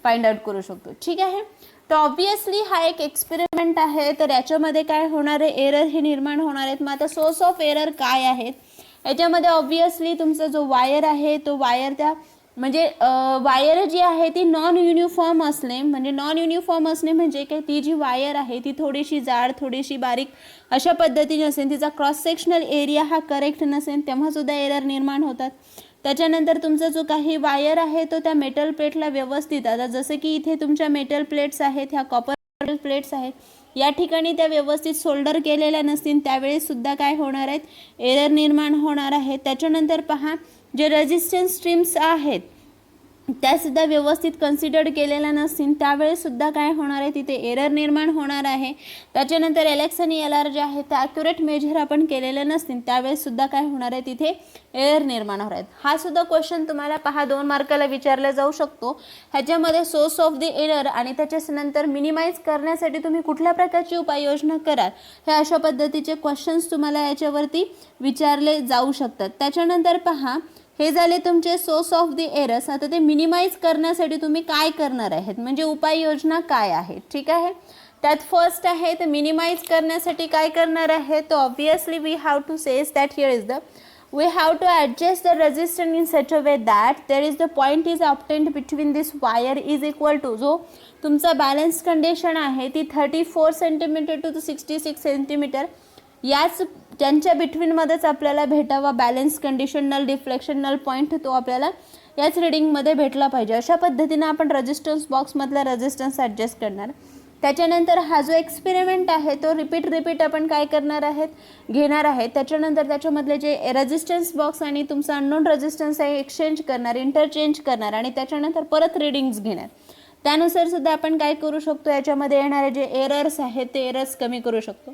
फाइंड आउट करू शकतो. ठीक आहे. तर ऑब्वियसली हा एक एक्सपेरिमेंट आहे, तर याच्यामध्ये काय होणार आहे, एरर हे निर्माण होणार आहेत. मग आता सोर्स ऑफ एरर काय आहेत याच्यामध्ये, ऑब्वियसली तुमचा जो वायर आहे तो वायर त्या म्हणजे वायर जी आहे ती नॉन युनिफॉर्म असणे, म्हणजे नॉन युनिफॉर्म असणे म्हणजे काय, ती जी वायर आहे ती थोडीशी जाड थोडीशी बारीक अशा पद्धतीने असेल, तिचा क्रॉस सेक्शनल एरिया हा करेक्ट नसेल तेव्हा सुद्धा एरर निर्माण होतात. त्याच्यानंतर तुमचा जो काही वायर आहे तो त्या मेटल प्लेटला व्यवस्थित, आता जसं की इथे तुमच्या मेटल प्लेट्स आहेत, ह्या कॉपर प्लेट्स आहेत, या ठिकाणी त्या व्यवस्थित सोल्डर केलेल्या नसतील त्यावेळेस सुद्धा काय होणार आहेत, एरर निर्माण होणार आहे. त्याच्यानंतर पहा जे रेजिस्टन्स स्ट्रीम्स आहेत त्यासुद्धा व्यवस्थित कन्सिडर्ड केलेल्या नसतील त्यावेळेस सुद्धा काय होणार आहे, तिथे एरर निर्माण होणार आहे. त्याच्यानंतर एल एक्स आणि एल आर जे आहे ते ॲक्युरेट मेजर आपण केलेले नसतील त्यावेळेस सुद्धा काय होणार आहे, तिथे एरर निर्माण होणार आहेत. हा सुद्धा क्वेश्चन तुम्हाला पहा 2 मार्काला विचारला जाऊ शकतो. ह्याच्यामध्ये सोर्स ऑफ द एरर आणि त्याच्यानंतर मिनिमाइज करण्यासाठी तुम्ही कुठल्या प्रकारची उपाययोजना कराल हे अशा पद्धतीचे क्वेश्चन्स तुम्हाला याच्यावरती विचारले जाऊ शकतात. त्याच्यानंतर पहा हे झाले तुमचे सोर्स ऑफ द एरर्स. आता ते मिनिमाइज करण्यासाठी तुम्ही काय करणार आहेत, म्हणजे उपाययोजना काय आहे. ठीक आहे. त्यात फर्स्ट आहे तर मिनिमाइज करण्यासाठी काय करणार आहे, तर obviously we have to says that here is the we have to adjust the resistance in such a way that there is the point is obtained between this wire is equal to जो तुमचा balance condition आहे ती 34 centimetre to 66 centimetre याच त्यांच्या बिटवीनमध्येच आपल्याला भेटावा balance condition. Null deflection null point तो आपल्याला याच रिडिंगमध्ये भेटला पाहिजे. अशा पद्धतीने आपण रेजिस्टन्स बॉक्समधला रेजिस्टन्स ॲडजस्ट करणार. त्याच्यानंतर हा जो एक्सपेरिमेंट आहे तो रिपीट आपण काय करणार आहेत, घेणार आहे. त्याच्यानंतर त्याच्यामधले जे रेजिस्टन्स बॉक्स आणि तुमचा अननोन रेजिस्टन्स आहे एक्सचेंज करणार, इंटरचेंज करणार आणि त्याच्यानंतर परत रिडिंग्स घेणार. त्यानुसार सुद्धा आपण काय करू शकतो, याच्यामध्ये येणारे जे एरर्स आहेत ते एरर्स कमी करू शकतो.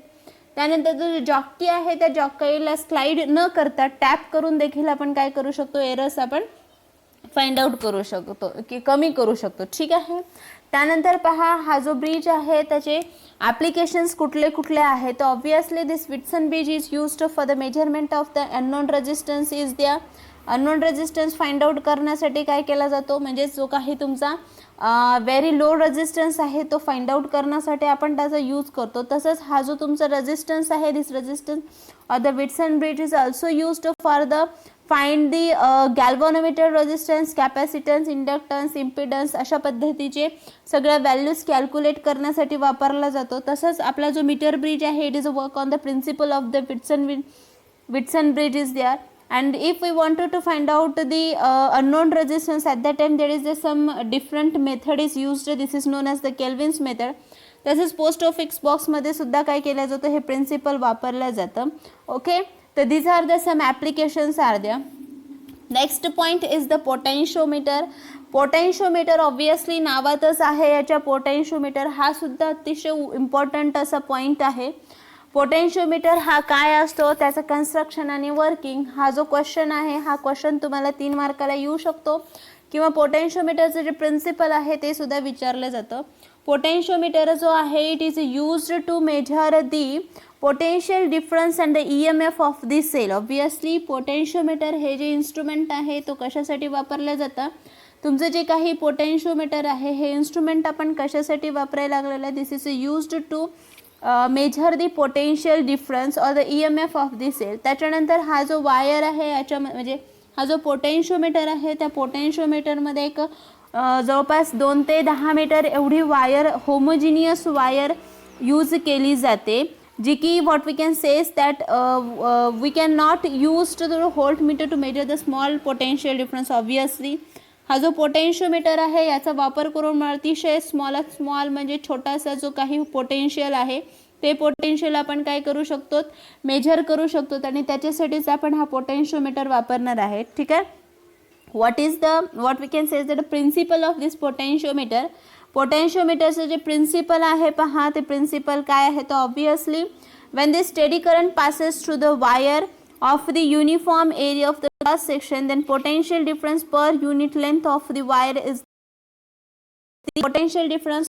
त्यानंतर जो जॉकी आहे त्या जॉकीला स्लाइड न करता टॅप करून देखील आपण काय करू शकतो, एरर्स आपण फाइंड आउट करू शकतो की कमी करू शकतो. ठीक आहे. त्यानंतर पहा हा जो ब्रिज आहे त्याचे ॲप्लिकेशन्स कुठले कुठले आहेत, तर obviously this Whitson bridge is used for the measurement of the unknown resistance is the unknown resistance find out करण्यासाठी काय केला जातो, म्हणजे जो काही तुमचा व्हेरी लो रेजिस्टन्स आहे तो फाइंड आउट करण्यासाठी आपण त्याचा यूज करतो. तसंच हा जो तुमचा रेजिस्टन्स आहे this resistance of the Wheatstone bridge is also used for the find the galvanometer resistance, capacitance, inductance, impedance अशा पद्धतीचे सगळ्या व्हॅल्यूज कॅल्क्युलेट करण्यासाठी वापरला जातो. तसंच आपला जो मीटर ब्रिज आहे it is a work on the principle of the Wheatstone bridge is there. And if we wanted to find out the unknown resistance at that time, there is some different method is used. This is known as the Kelvin's method. तसेच post office बॉक्समध्ये सुद्धा काय केलं जातं, हे principal वापरलं जातं. Okay. तर these are the some applications are there. Next point is the potentiometer. Potentiometer obviously नावातच आहे याच्या पोटेन्शिओमीटर हा सुद्धा अतिशय इम्पॉर्टंट असा पॉईंट आहे. पोटेन्शिओमीटर हा काय असतो, त्याचं कन्स्ट्रक्शन आणि वर्किंग हा जो क्वेश्चन आहे हा क्वेश्चन तुम्हाला 3 मार्काला येऊ शकतो किंवा पोटेन्शिओमीटरचं जे प्रिन्सिपल आहे ते सुद्धा विचारलं जातं. पोटेन्शिओमीटर जो आहे it is used to measure the potential difference and the EMF of the cell. Obviously potentiometer हे जे इन्स्ट्रुमेंट आहे तो कशासाठी वापरलं जातं, तुमचं जे काही पोटेन्शिओमीटर आहे हे इन्स्ट्रुमेंट आपण कशासाठी वापरायला लागलेलं आहे, this is used to measure the potential difference or the EMF of the cell. त्याच्यानंतर हा जो वायर आहे याच्या म्हणजे हा जो पोटेन्शिओमीटर आहे त्या पोटेन्शिओमीटरमध्ये एक जवळपास 2 ते 10 मीटर एवढी वायर होमोजिनियस वायर यूज केली जाते जी की what we can says that we can not use to the voltmeter to measure the small potential difference. Obviously हा जो पोटेन्शियोमीटर आहे याचा वापर करून अतिशय स्मॉल म्हणजे छोटासा जो काही पोटेन्शियल आहे ते पोटेन्शियल आपण काय करू शकतो, मेजर करू शकतो आणि त्याच्यासाठीच आपण हा पोटेन्शियोमीटर वापरणार आहे. ठीक आहे. what we can say is that the principle of this potentiometer. पोटेन्शियोमीटरचं जे प्रिन्सिपल आहे पहा, ते प्रिन्सिपल काय आहे तर obviously when the steady current passes through the wire of the uniform area of the cross section, then potential difference per unit length of the wire is the potential difference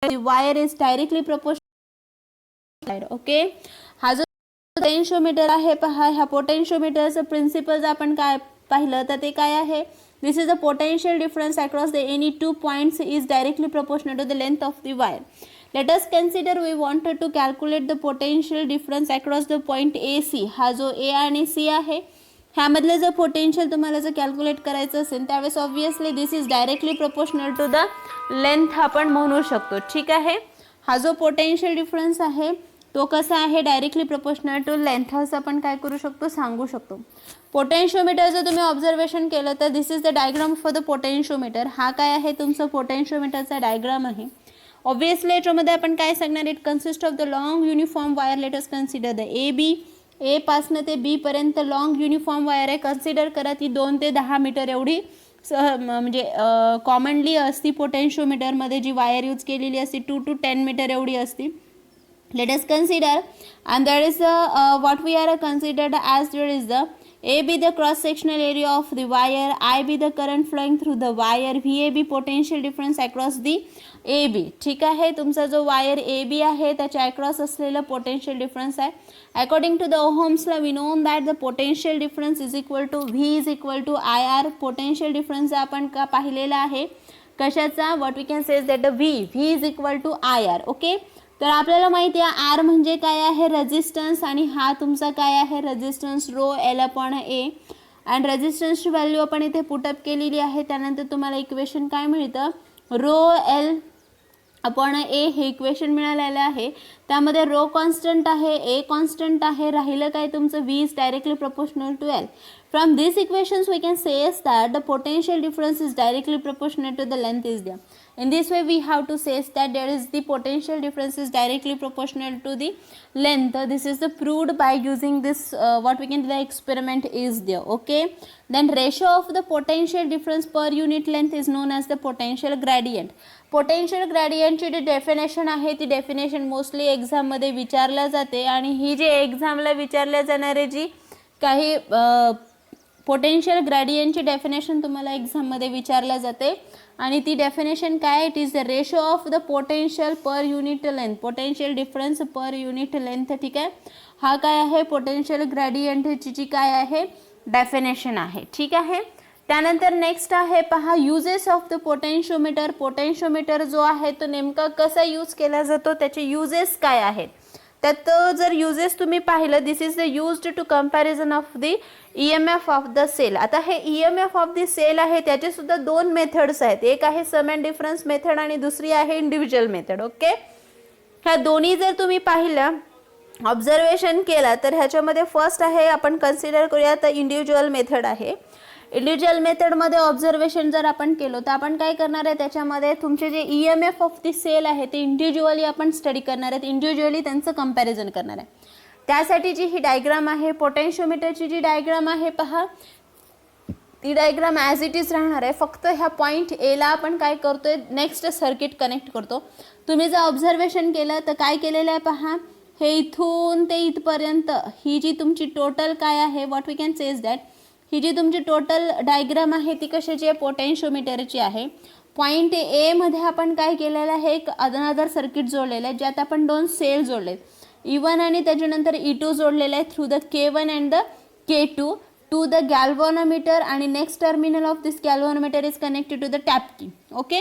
the wire is directly proportional. Okay. हा जो potentiometer आहे पहा, ह्या पोटेन्शियोमीटरचं principal आपण काय पाहिलं तर ते काय आहे, this is the potential difference across the any 2 points is directly proportional to the length of the wire. Let us consider we wanted to calculate the potential difference across the point AC. हा जो A आणि C आहे ह्यामधले जर potential तुम्हाला जर calculate करायचं असेल त्यावेळेस obviously this is directly proportional to the length आपण म्हणू शकतो. ठीक आहे. हा जो पोटेन्शियल डिफरन्स आहे तो कसा आहे, डायरेक्टली प्रोपोर्शनल टू लेंथ असं आपण काय करू शकतो, सांगू शकतो. पोटेन्शियोमीटरचं तुम्ही ऑब्झर्वेशन केलं तर this is the diagram for the potentiometer. हा काय आहे तुमचं पोटेन्शियोमीटरचा डायग्राम आहे. ऑब्वियसली याच्यामध्ये आपण काय सांगणार, it consist of the long uniform wire. Late us consider the ए पासनं ते बी पर्यंत लॉंग युनिफॉर्म वायर आहे. कन्सिडर करा ती 2 ते 10 मीटर एवढी म्हणजे कॉमनली असती पोटेन्शियोमीटरमध्ये जी वायर यूज केलेली असते 2 to 10 मीटर एवढी असती. Let us consider, and there is what we are considered as there is the A be the cross sectional area of the wire, I be the current flowing through the wire, VA be potential difference across the AB. ठीक आहे. तुमचा जो wire AB आहे त्याच्या across असलेला potential difference आहे. According to the Ohm's law we know that the potential difference is equal to V is equal to IR. Potential difference आपण का पाहिलेला आहे कशाचा, what we can say that V is equal to IR. Okay. तर आपल्याला माहिती आहे R म्हणजे काय आहे, रेजिस्टन्स, आणि हा तुमचा काय आहे रेजिस्टन्स रो L/A. अँड रेजिस्टन्सची व्हॅल्यू आपण इथे पुटअप केलेली आहे. त्यानंतर तुम्हाला इक्वेशन काय मिळतं, रो L/A हे इक्वेशन मिळालेलं आहे. त्यामध्ये रो कॉन्स्टंट आहे, ए कॉन्स्टंट आहे, राहिलं काय तुमचं V is directly proportional to L. From these equations we can say that the potential difference is directly proportional to the length is there. In this way we have to say that there is the potential difference is directly proportional to the length. This is the proved by using this what we can do the experiment is there. Okay. Then ratio of the potential difference per unit length is known as the potential gradient. Potential gradient ची जी definition आहे ती definition mostly एक्झाममध्ये विचारल्या जाते आणि ही जी एक्झामला विचारल्या जाणारे जी काही पोटेन्शियल ग्रेडियंटची डेफिनेशन तुम्हाला एक्झाममध्ये विचारल्या जाते आणि ती डेफिनेशन काय, it is the ratio of the potential per unit length, potential difference per unit length. ठीक आहे. हा काय आहे पोटेन्शियल ग्रेडियंटची जी काय आहे डेफिनेशन आहे. ठीक आहे. त्यानंतर नेक्स्ट आहे पहा uses of the potentiometer. Potentiometer जो आहे तो नेमका कसा यूज केला जातो, त्याचे युजेस काय आहेत. त्यात जर युजेस तुम्ही पाहिलं, this is the used to comparison of the EMF of the cell. आता हे EMF ऑफ द सेल आहे त्याचे सुद्धा 2 मेथड्स आहेत. एक आहे सम अँड डिफरन्स मेथड आणि दुसरी आहे इंडिव्हिज्युअल मेथड. ओके. ह्या दोन्ही जर तुम्ही पाहिलं ऑब्झर्वेशन केला तर ह्याच्यामध्ये फर्स्ट आहे आपण कन्सिडर करूया तर इंडिव्हिज्युअल मेथड आहे. इंडिव्हिज्युअल मेथडमध्ये ऑब्झर्वेशन जर आपण केलं तर आपण काय करणार आहे, त्याच्यामध्ये तुमचे जे EMF ऑफ द सेल आहे ते इंडिव्हिज्युअली आपण स्टडी करणार आहेत, इंडिव्हिज्युअली त्यांचं कंपॅरिझन करणार आहे. त्यासाठी जी ही डायग्राम आहे पोटेन्शियोमीटरची जी डायग्राम आहे पहा ती डायग्राम ॲज इट इज राहणार आहे. फक्त ह्या पॉईंट एला आपण काय करतोय नेक्स्ट सर्किट कनेक्ट करतो. तुम्ही जर ऑब्झर्वेशन केलं तर काय केलेलं आहे पहा, हे इथून ते इथपर्यंत ही जी तुमची टोटल काय आहे what we can says that ही जी तुमची टोटल डायग्राम आहे ती कशाची आहे, पोटेन्शियोमीटरची आहे. पॉईंट ए मध्ये आपण काय केलेलं आहे, एक अनदर सर्किट जोडलेलं आहे ज्यात आपण 2 सेल जोडलेत, E1 आणि त्याच्यानंतर E2 जोडलेलं आहे through the K1 and the K2 to the galvanometer आणि next terminal of this galvanometer is connected to the tap key. Okay.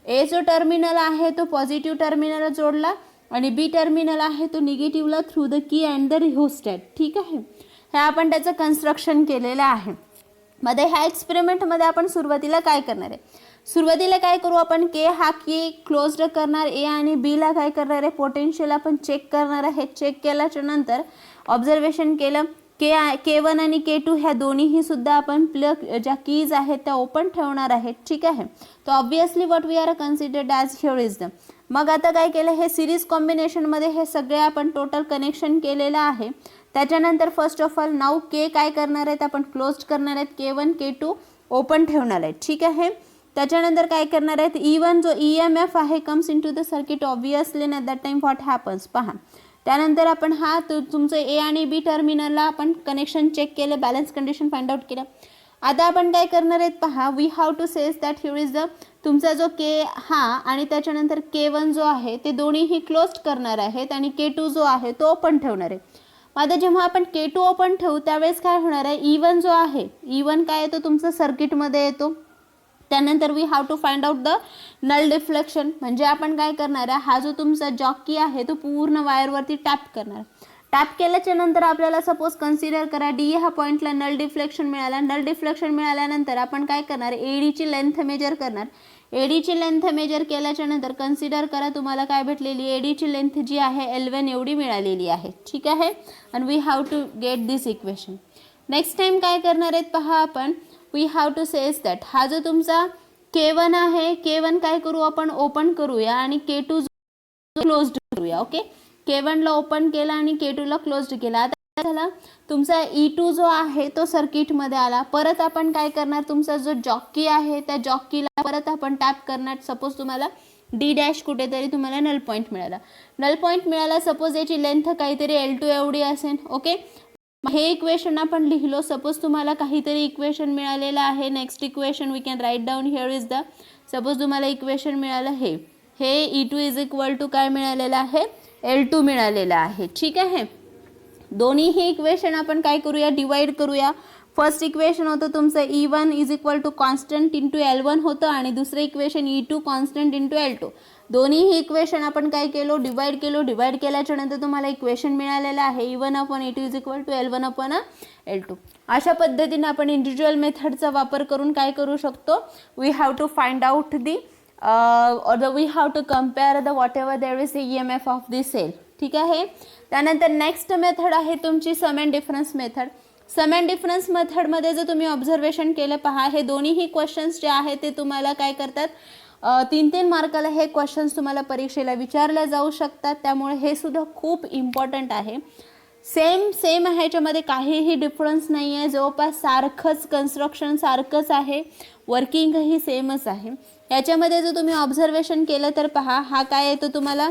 A जो टर्मिनल आहे तो पॉझिटिव्ह टर्मिनल जोडला आणि बी टर्मिनल आहे तो निगेटिव्हला through the key and the rheostat. ठीक आहे. हे आपण त्याचं कन्स्ट्रक्शन केलेलं आहे. मध्ये ह्या एक्सपेरिमेंटमध्ये आपण सुरुवातीला काय करणार आहे, सुरुवातीला काय करू आपण, के हा की क्लोज्ड करणार, ए आणि बी ला काय करणार आहे, पोटेन्शियल आपण चेक करणार आहे. चेक केल्याच्या नंतर ऑब्झर्वेशन केलं, K1 आणि K2 ह्या दोन्हीही सुद्धा आपण प्लग ज्या कीज आहेत त्या ओपन ठेवणार आहेत. ठीक आहे. तर obviously what we are considered as here is the. मग आता काय केलं, हे सिरीज कॉम्बिनेशनमध्ये हे सगळे आपण टोटल कनेक्शन केलेलं आहे. त्याच्यानंतर फर्स्ट ऑफ ऑल नाऊ के काय करणार आहेत, आपण क्लोज करणार आहेत. K1 K2 ओपन ठेवणार आहेत. ठीक आहे. त्याच्यानंतर काय करणार आहेत, E1 जो EMF आहे comes in to the circuit obviously at that time what happens. पहा, त्यानंतर आपण हा तुमचं ए आणि बी टर्मिनलला आपण कनेक्शन चेक केलं, बॅलन्स कंडिशन फाइंड आउट केलं. आता आपण काय करणार आहेत, पहा, we have to says that here is the तुमचा जो के हा आणि त्याच्यानंतर K1 जो आहे ते दोन्हीही क्लोज करणार आहेत आणि K2 जो आहे तो ओपन ठेवणार आहे. आता जेव्हा आपण K2 ओपन ठेवू त्यावेळेस काय होणार आहे, E1 जो आहे, E1 काय येतो तुमचं सर्किटमध्ये येतो. त्यानंतर we have to find out the null deflection, म्हणजे आपण काय करणार आहे, हा जो तुमचा जॉकी आहे तो पूर्ण वायरवरती टॅप करणार. टॅप केल्याच्या नंतर आपल्याला सपोज कन्सिडर करा डी ह्या पॉईंटला नल डिफ्लेक्शन मिळाला. नल डिफ्लेक्शन मिळाल्यानंतर आपण काय करणार, एडीची लेंथ मेजर करणार. एडीची लेंथ मेजर केल्याच्या नंतर कन्सिडर करा तुम्हाला काय भेटलेली, एडीची लेंथ जी आहे L1 एवढी मिळालेली आहे. ठीक आहे. आणि we have to get this equation. Next time काय करणार आहेत, पहा आपण we have to says that हा जो तुमचा K1 आहे, K1 काय करू आपण ओपन करूया आणि K2 क्लोज्ड करूया. ओके, K1 ला ओपन केला आणि K2 ला क्लोज्ड केला. आता झाला तुमचा E2 जो आहे तो सर्किटमध्ये आला. परत आपण काय करणार, तुमचा जो जॉकी आहे त्या जॉकीला परत आपण टॅप करणार. सपोज तुम्हाला डी डॅश कुठेतरी तुम्हाला नल पॉईंट मिळाला. नल पॉईंट मिळाला, सपोज याची लेंथ काहीतरी L2 एवढी असेल. ओके, हे इक्वेशन आपण लिहिलो. सपोज तुम्हाला काहीतरी इक्वेशन मिळालेलं आहे. Next equation we can write down here is the, suppose तुम्हाला इक्वेशन मिळालं हे E2 इज इक्वल टू काय मिळालेलं आहे, L2 मिळालेलं आहे. ठीक आहे. दोन्हीही इक्वेशन आपण काय करूया, डिवाइड करूया. फर्स्ट इक्वेशन होतं तुमचं E1 is equal to constant into L1 होतं आणि दुसरं equation E2 constant into L2. दोन्हीही इक्वेशन आपण काय केलो, डिवाइड केलो. डिवाइड केल्याच्या नंतर तुम्हाला इक्वेशन मिळालेलं आहे E1 upon E2 is equal to L1 upon L2. अशा पद्धतीने आपण इंडिव्हिज्युअल मेथडचा वापर करून काय करू शकतो, we have to find out the we have to compare the whatever there is EMF of the cell. ठीक आहे. त्यानंतर नेक्स्ट मेथड आहे तुमची sum and difference method. Sum and difference मेथडमध्ये जर तुम्ही ऑब्झर्वेशन केलं, पहा हे दोन्हीही क्वेश्चन्स जे आहेत ते तुम्हाला काय करतात, 3-3 मार्काला हे क्वेश्चन्स तुम्हाला परीक्षेला विचारले जाऊ शकतात. त्यामुळे हे सुद्धा खूप इम्पॉर्टंट आहे. सेम ह्याच्यामध्ये काहीही डिफरन्स नाही आहे. जवळपास सारखंच कन्स्ट्रक्शन सारखंच आहे, वर्किंगही सेमच आहे. याच्यामध्ये जर तुम्ही ऑब्झर्वेशन केलं तर पहा हा काय येतो तुम्हाला,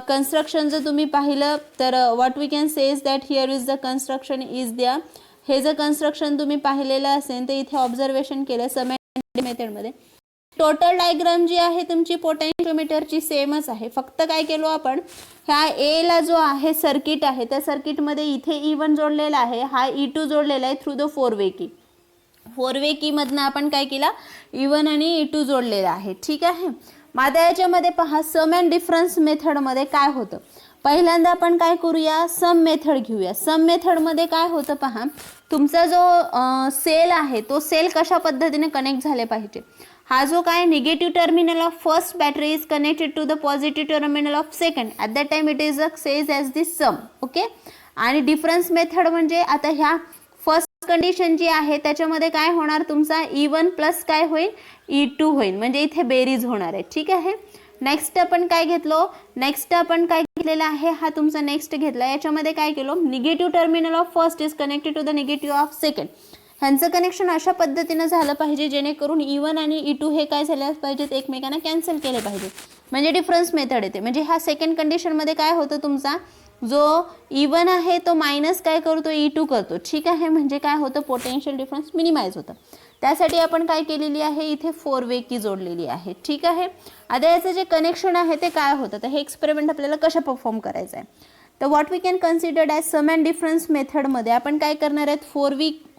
कन्स्ट्रक्शन जर तुम्ही पाहिलं तर what we can says that here is the construction is द्या. हे जर कन्स्ट्रक्शन तुम्ही पाहिलेलं असेल तर इथे ऑब्झर्वेशन केलं समेट मेथडमध्ये टोटल डायग्राम जी आहे तुमची पोटेन्शियोमीटरची सेमच आहे. फक्त काय केलो आपण, ह्या ए ला जो आहे सर्किट आहे त्या सर्किटमध्ये इथे E1 जोडलेला आहे, हा E2 जोडलेला आहे थ्रू द 4-वे की. 4-वे की मधनं आपण काय केला, E1 आणि E2 जोडलेला आहे. ठीक आहे. माझ्या याच्यामध्ये पहा सम अँड डिफरन्स मेथडमध्ये काय होतं, पहिल्यांदा आपण काय करूया, सम मेथड घेऊया. सम मेथडमध्ये काय होतं पहा, तुमचा जो सेल आहे तो सेल कशा पद्धतीने कनेक्ट झाले पाहिजे. हा जो काय negative terminal of first battery is connected to the positive terminal of second. At that time it is says as this sum. Okay. आणि डिफरन्स मेथड म्हणजे आता ह्या फर्स्ट कंडिशन जी आहे त्याच्यामध्ये काय होणार, तुमचा E1 प्लस काय होईल, E2 होईल, म्हणजे इथे बेरीज होणार आहे. ठीक आहे. नेक्स्ट आपण काय घेतलो, नेक्स्ट आपण काय घेतलेला आहे, हा तुमचा नेक्स्ट घेतला. याच्यामध्ये काय केलो, negative terminal of first is connected to the negative of second. ह्यांचं कनेक्शन अशा पद्धतीनं झालं पाहिजे जेणेकरून E1 आणि E2 हे काय झाले पाहिजेत, एकमेकांना कॅन्सल केले पाहिजे, म्हणजे डिफरन्स मेथड येते. म्हणजे ह्या सेकंड कंडिशनमध्ये काय होतं, तुमचा जो E1 आहे तो मायनस काय करतो, E2 करतो. ठीक आहे. म्हणजे काय होतं, पोटेन्शियल डिफरन्स मिनिमाइज होतं. त्यासाठी आपण काय केलेली आहे, इथे 4-वे की जोडलेली आहे. ठीक आहे. आता याचं जे कनेक्शन आहे ते काय होतं, तर हे एक्सपेरिमेंट आपल्याला कशा परफॉर्म करायचं आहे, तर what we can consider as sum and difference मेथडमध्ये आपण काय करणार आहेत,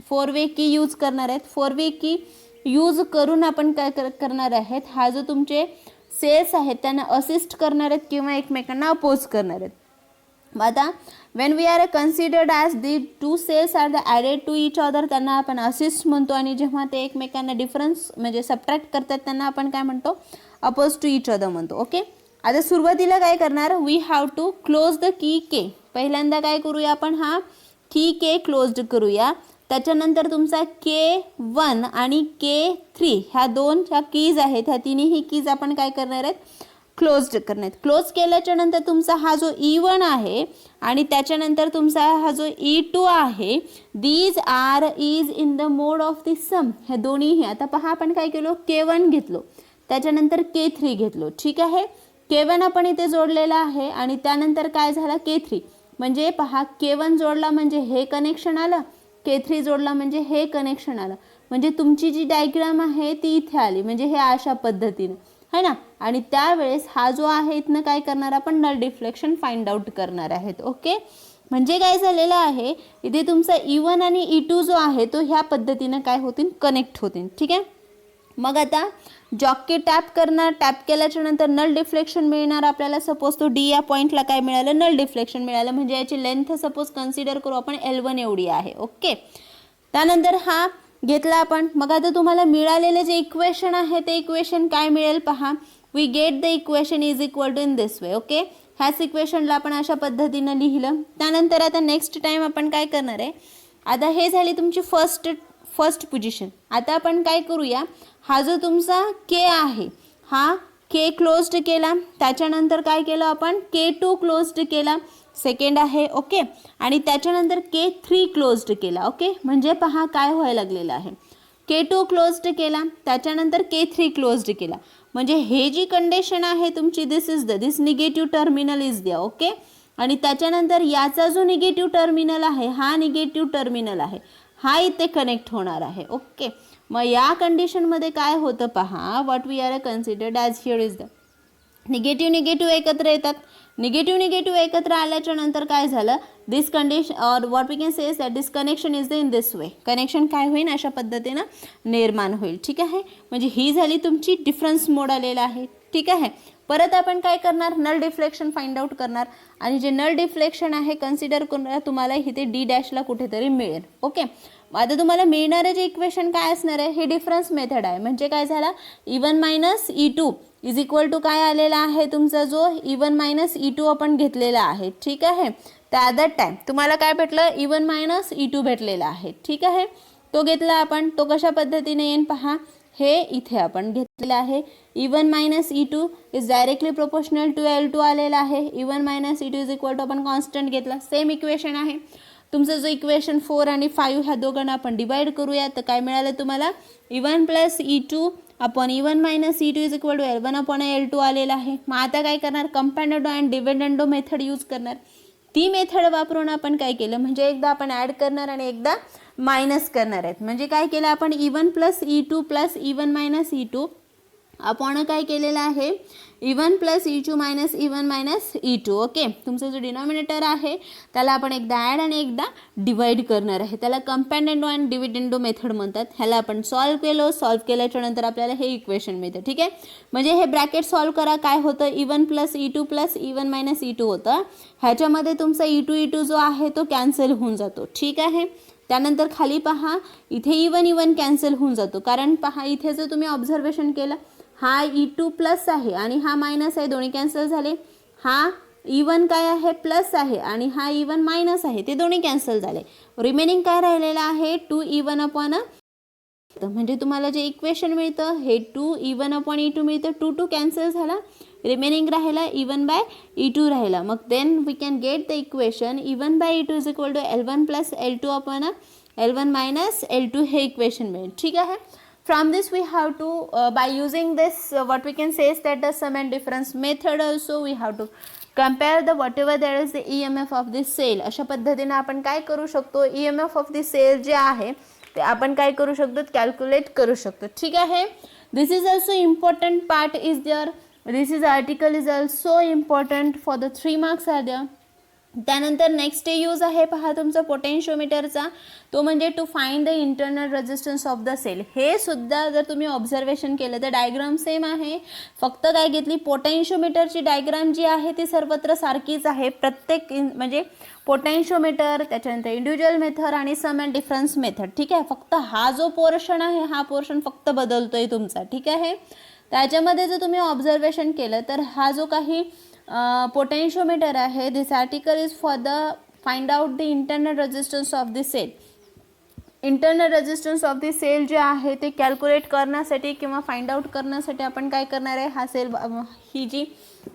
4-वे की यूज करणार आहेत. 4-वे की यूज करून आपण काय करणार आहेत, हा जो तुमचे सेल्स आहेत त्यांना असिस्ट करणार आहेत किंवा एकमेकांना अपोज करणार आहेत. आता when we are considered as the two cells are the added to each other, त्यांना आपण असिस्ट म्हणतो. आणि जेव्हा ते एकमेकांना डिफरन्स म्हणजे सबट्रॅक्ट करतात त्यांना आपण काय म्हणतो, अपोज टू इच अदर म्हणतो. ओके, आता सुरुवातीला काय करणार, we have to close the key K. पहिल्यांदा काय करूया आपण, हा की के क्लोज्ड करूया. त्याच्यानंतर तुमचा K1 आणि K3 ह्या दोन ह्या कीज आहेत, ह्या तिन्ही कीज आपण काय करणार आहेत, क्लोज्ड करणार आहेत. क्लोज केल्याच्या नंतर तुमचा हा जो E1 आहे आणि त्याच्यानंतर तुमचा हा जो E2 आहे, these are is in the mode of the sum. ह्या दोन्हीही आता पहा आपण काय केलो, K1 घेतलो, त्याच्यानंतर K3 घेतलो. ठीक आहे, K1 आपण इथे जोडलेला आहे आणि त्यानंतर काय झालं K3, म्हणजे पहा K1 जोडला म्हणजे हे कनेक्शन आलं, K3 जोडला म्हणजे हे कनेक्शन आलं. म्हणजे तुमची जी डायग्राम आहे ती इथे आली, म्हणजे हे अशा पद्धतीनं है ना. आणि त्यावेळेस हा जो आहे इथनं काय करणार आपण, नल डिफ्लेक्शन फाइंड आउट करणार आहेत. ओके, म्हणजे काय झालेलं आहे इथे तुमचा E1 आणि E2 जो आहे तो ह्या पद्धतीनं काय होतील, कनेक्ट होतील. ठीक आहे, मग आता जॉकी टॅप करणार, टॅप केल्याच्या नंतर नल डिफ्लेक्शन मिळणार आपल्याला. सपोज तो डी या पॉईंटला काय मिळालं, नल डिफ्लेक्शन मिळालं. म्हणजे याची लेंथ सपोज कन्सिडर करू आपण L1 एवढी आहे. ओके, त्यानंतर हा घेतला आपण. मग आता तुम्हाला मिळालेलं जे इक्वेशन आहे ते इक्वेशन काय मिळेल पहा, we get the equation is equal to in this way. Okay, ह्याच इक्वेशनला आपण अशा पद्धतीनं लिहिलं. त्यानंतर आता नेक्स्ट टाइम आपण काय करणार आहे, आता हे झाली तुमची फर्स्ट पोझिशन. आता आपण काय करूया, हा जो तुमचा K आहे हा K क्लोज्ड केला, त्याच्यानंतर काय केलं आपण, K2 क्लोज्ड केला, सेकंड आहे. ओके, आणि त्याच्यानंतर K3 क्लोज्ड केला. ओके, म्हणजे पहा काय व्हायला लागलेलं आहे, K2 क्लोज्ड केला, त्याच्यानंतर K3 क्लोज्ड केला. म्हणजे हे जी कंडिशन आहे तुमची, दिस निगेटिव्ह टर्मिनल इज द्या. ओके, आणि त्याच्यानंतर याचा जो निगेटिव्ह टर्मिनल आहे, हा निगेटिव्ह टर्मिनल आहे, हा इथे कनेक्ट होणार आहे. ओके, मग या कंडिशनमध्ये काय होतं पहा, what we are considered as here is the negative एकत्र येतात. निगेटिव्ह एकत्र आल्याच्या नंतर काय झालं, दिस कंडिशन और what we can say is that this connection is the in this way. Connection काय होईल, अशा पद्धतीनं निर्माण होईल. ठीक आहे, म्हणजे ही झाली तुमची डिफरन्स मोड आलेला आहे. ठीक आहे, परत आपण काय करणार, नल डिफ्लेक्शन फाइंड आउट करणार. आणि जे नल डिफ्लेक्शन आहे कन्सिडर करून तुम्हाला इथे डी डॅशला कुठेतरी मिळेल. ओके, आता तुम्हाला मिळणारे जे इक्वेशन काय असणार आहे, हे डिफरन्स मेथड आहे. म्हणजे काय झाला, E1 minus E2 is equal to काय आलेला आहे, तुमचा जो E1 मायनस E2 आपण घेतलेला आहे. ठीक आहे, त्या दॅट टाइम तुम्हाला काय भेटलं, E1 मायनस E2 भेटलेला आहे. ठीक आहे, तो घेतला आपण. तो कशा पद्धतीने येईन पहा, हे इथे आपण घेतलेलं आहे. E1 minus E2 is directly proportional to L2 आलेला आहे. E1 minus E2 is equal to आपण कॉन्स्टंट घेतला. सेम इक्वेशन आहे तुमचं. जो इक्वेशन 4 आणि 5 ह्या दोघांना आपण डिवाइड करूया, तर काय मिळालं तुम्हाला, E1 plus E2 upon E1 minus E2 is equal to L1 upon L2 आलेला आहे. मग आता काय करणार, componendo and dividendo method use करणार. ती मेथड वापरून आपण काय केलं, म्हणजे एकदा आपण ॲड करणार आणि एकदा मायनस करणार आहेत. म्हणजे काय केलं आपण, E1 plus E2 plus E1 minus E2 आपण काय केलेलं आहे, E1 plus E2 minus E1 minus E2. Okay, तुमचा जो डिनॉमिनेटर आहे त्याला आपण एकदा ॲड आणि एकदा डिवाइड करणार आहे. त्याला कंपॅन्डो अँड डिव्हिडंडो मेथड म्हणतात. ह्याला आपण सॉल्व्ह केल्याच्या नंतर आपल्याला हे इक्वेशन मिळतं. ठीक आहे, म्हणजे हे ब्रॅकेट सॉल्व्ह करा. काय होतं, E1 plus E2 plus E1 minus E2 होतं. ह्याच्यामध्ये तुमचा E2 जो आहे तो कॅन्सल होऊन जातो. ठीक आहे, त्यानंतर खाली पहा, इथे E1 कॅन्सल होऊन जातो. कारण पहा इथे जर तुम्ही ऑब्झर्वेशन केलं, हा E2 प्लस आहे आणि हा मायनस आहे, दोन्ही कॅन्सल झाले. हा E1 काय आहे, प्लस आहे आणि हा E1 मायनस आहे, ते दोन्ही कॅन्सल झाले. रिमेनिंग काय राहिलेलं आहे, 2E1 अपॉन, म्हणजे तुम्हाला जे इक्वेशन मिळतं हे 2E1 अपॉन E2 मिळतं. 2 कॅन्सल झाला, रिमेनिंग राहिला E1 बाय E2 राहिला. मग then we can get the equation E1 by E2 is equal to L1 plus L2 upon L1 minus L2 हे इक्वेशन मिळेल. ठीक आहे, from this we have to by using this what we can say is that the sum and difference method also we have to compare the whatever there is the EMF of this cell. अशा पद्धतीने आपण काय करू शकतो, EMF of this cell जे आहे ते आपण काय करू शकतो, कॅल्क्युलेट करू शकतो. ठीक आहे, this is also important part is there. This is article is also important for the 3 marks are there. त्यानंतर नेक्स्ट यूज आहे पहा तुमचा पोटेन्शिओमीटरचा, तो म्हणजे to find the internal resistance of the cell. हे सुद्धा जर तुम्ही ऑब्झर्वेशन केलं तर डायग्राम सेम आहे, फक्त काय घेतली, पोटेन्शिओमीटरची डायग्राम जी आहे ती सर्वत्र सारखीच आहे. प्रत्येक म्हणजे पोटेन्शिओमीटर, त्याच्यानंतर इंडिव्हिज्युअल मेथड आणि सम अँड डिफरन्स मेथड. ठीक आहे, फक्त हा जो पोर्शन आहे हा पोर्शन फक्त बदलतोय तुमचा. ठीक आहे, त्याच्यामध्ये जर तुम्ही ऑब्झर्वेशन केलं तर हा जो काही पोटेन्शिओमीटर आहे, this article is for the find out the internal resistance of the cell. Internal resistance of the cell जे आहे ते कॅल्क्युलेट करण्यासाठी किंवा फाइंड आउट करण्यासाठी आपण काय करणार आहे, हा सेल, ही जी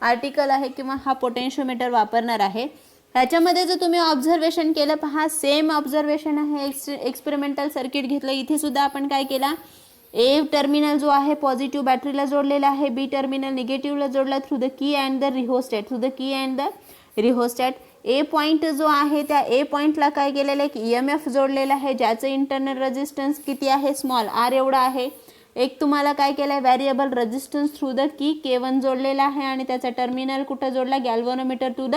आर्टिकल आहे किंवा हा पोटेन्शिओमीटर वापरणार आहे. ह्याच्यामध्ये जर तुम्ही ऑब्झर्वेशन केलं पहा, सेम ऑब्झर्वेशन आहे. एक्सपेरिमेंटल सर्किट घेतलं, इथे सुद्धा आपण काय केला, ए टर्मिनल जो आहे पॉझिटिव्ह बॅटरीला जोडलेला आहे, बी टर्मिनल निगेटिव्हला जोडला through the key and the rheostat, through the key and the rheostat. A point जो आहे त्या ए पॉईंटला काय केलेलं आहे, EMF जोडलेला आहे, ज्याचं इंटरनल रेजिस्टन्स किती आहे, स्मॉल आर एवढा आहे. एक तुम्हाला काय केलं आहे, व्हेरिएबल रेजिस्टन्स थ्रू द की K1 जोडलेला आहे आणि त्याचा टर्मिनल कुठं जोडला, गॅल्व्हनोमीटर टू द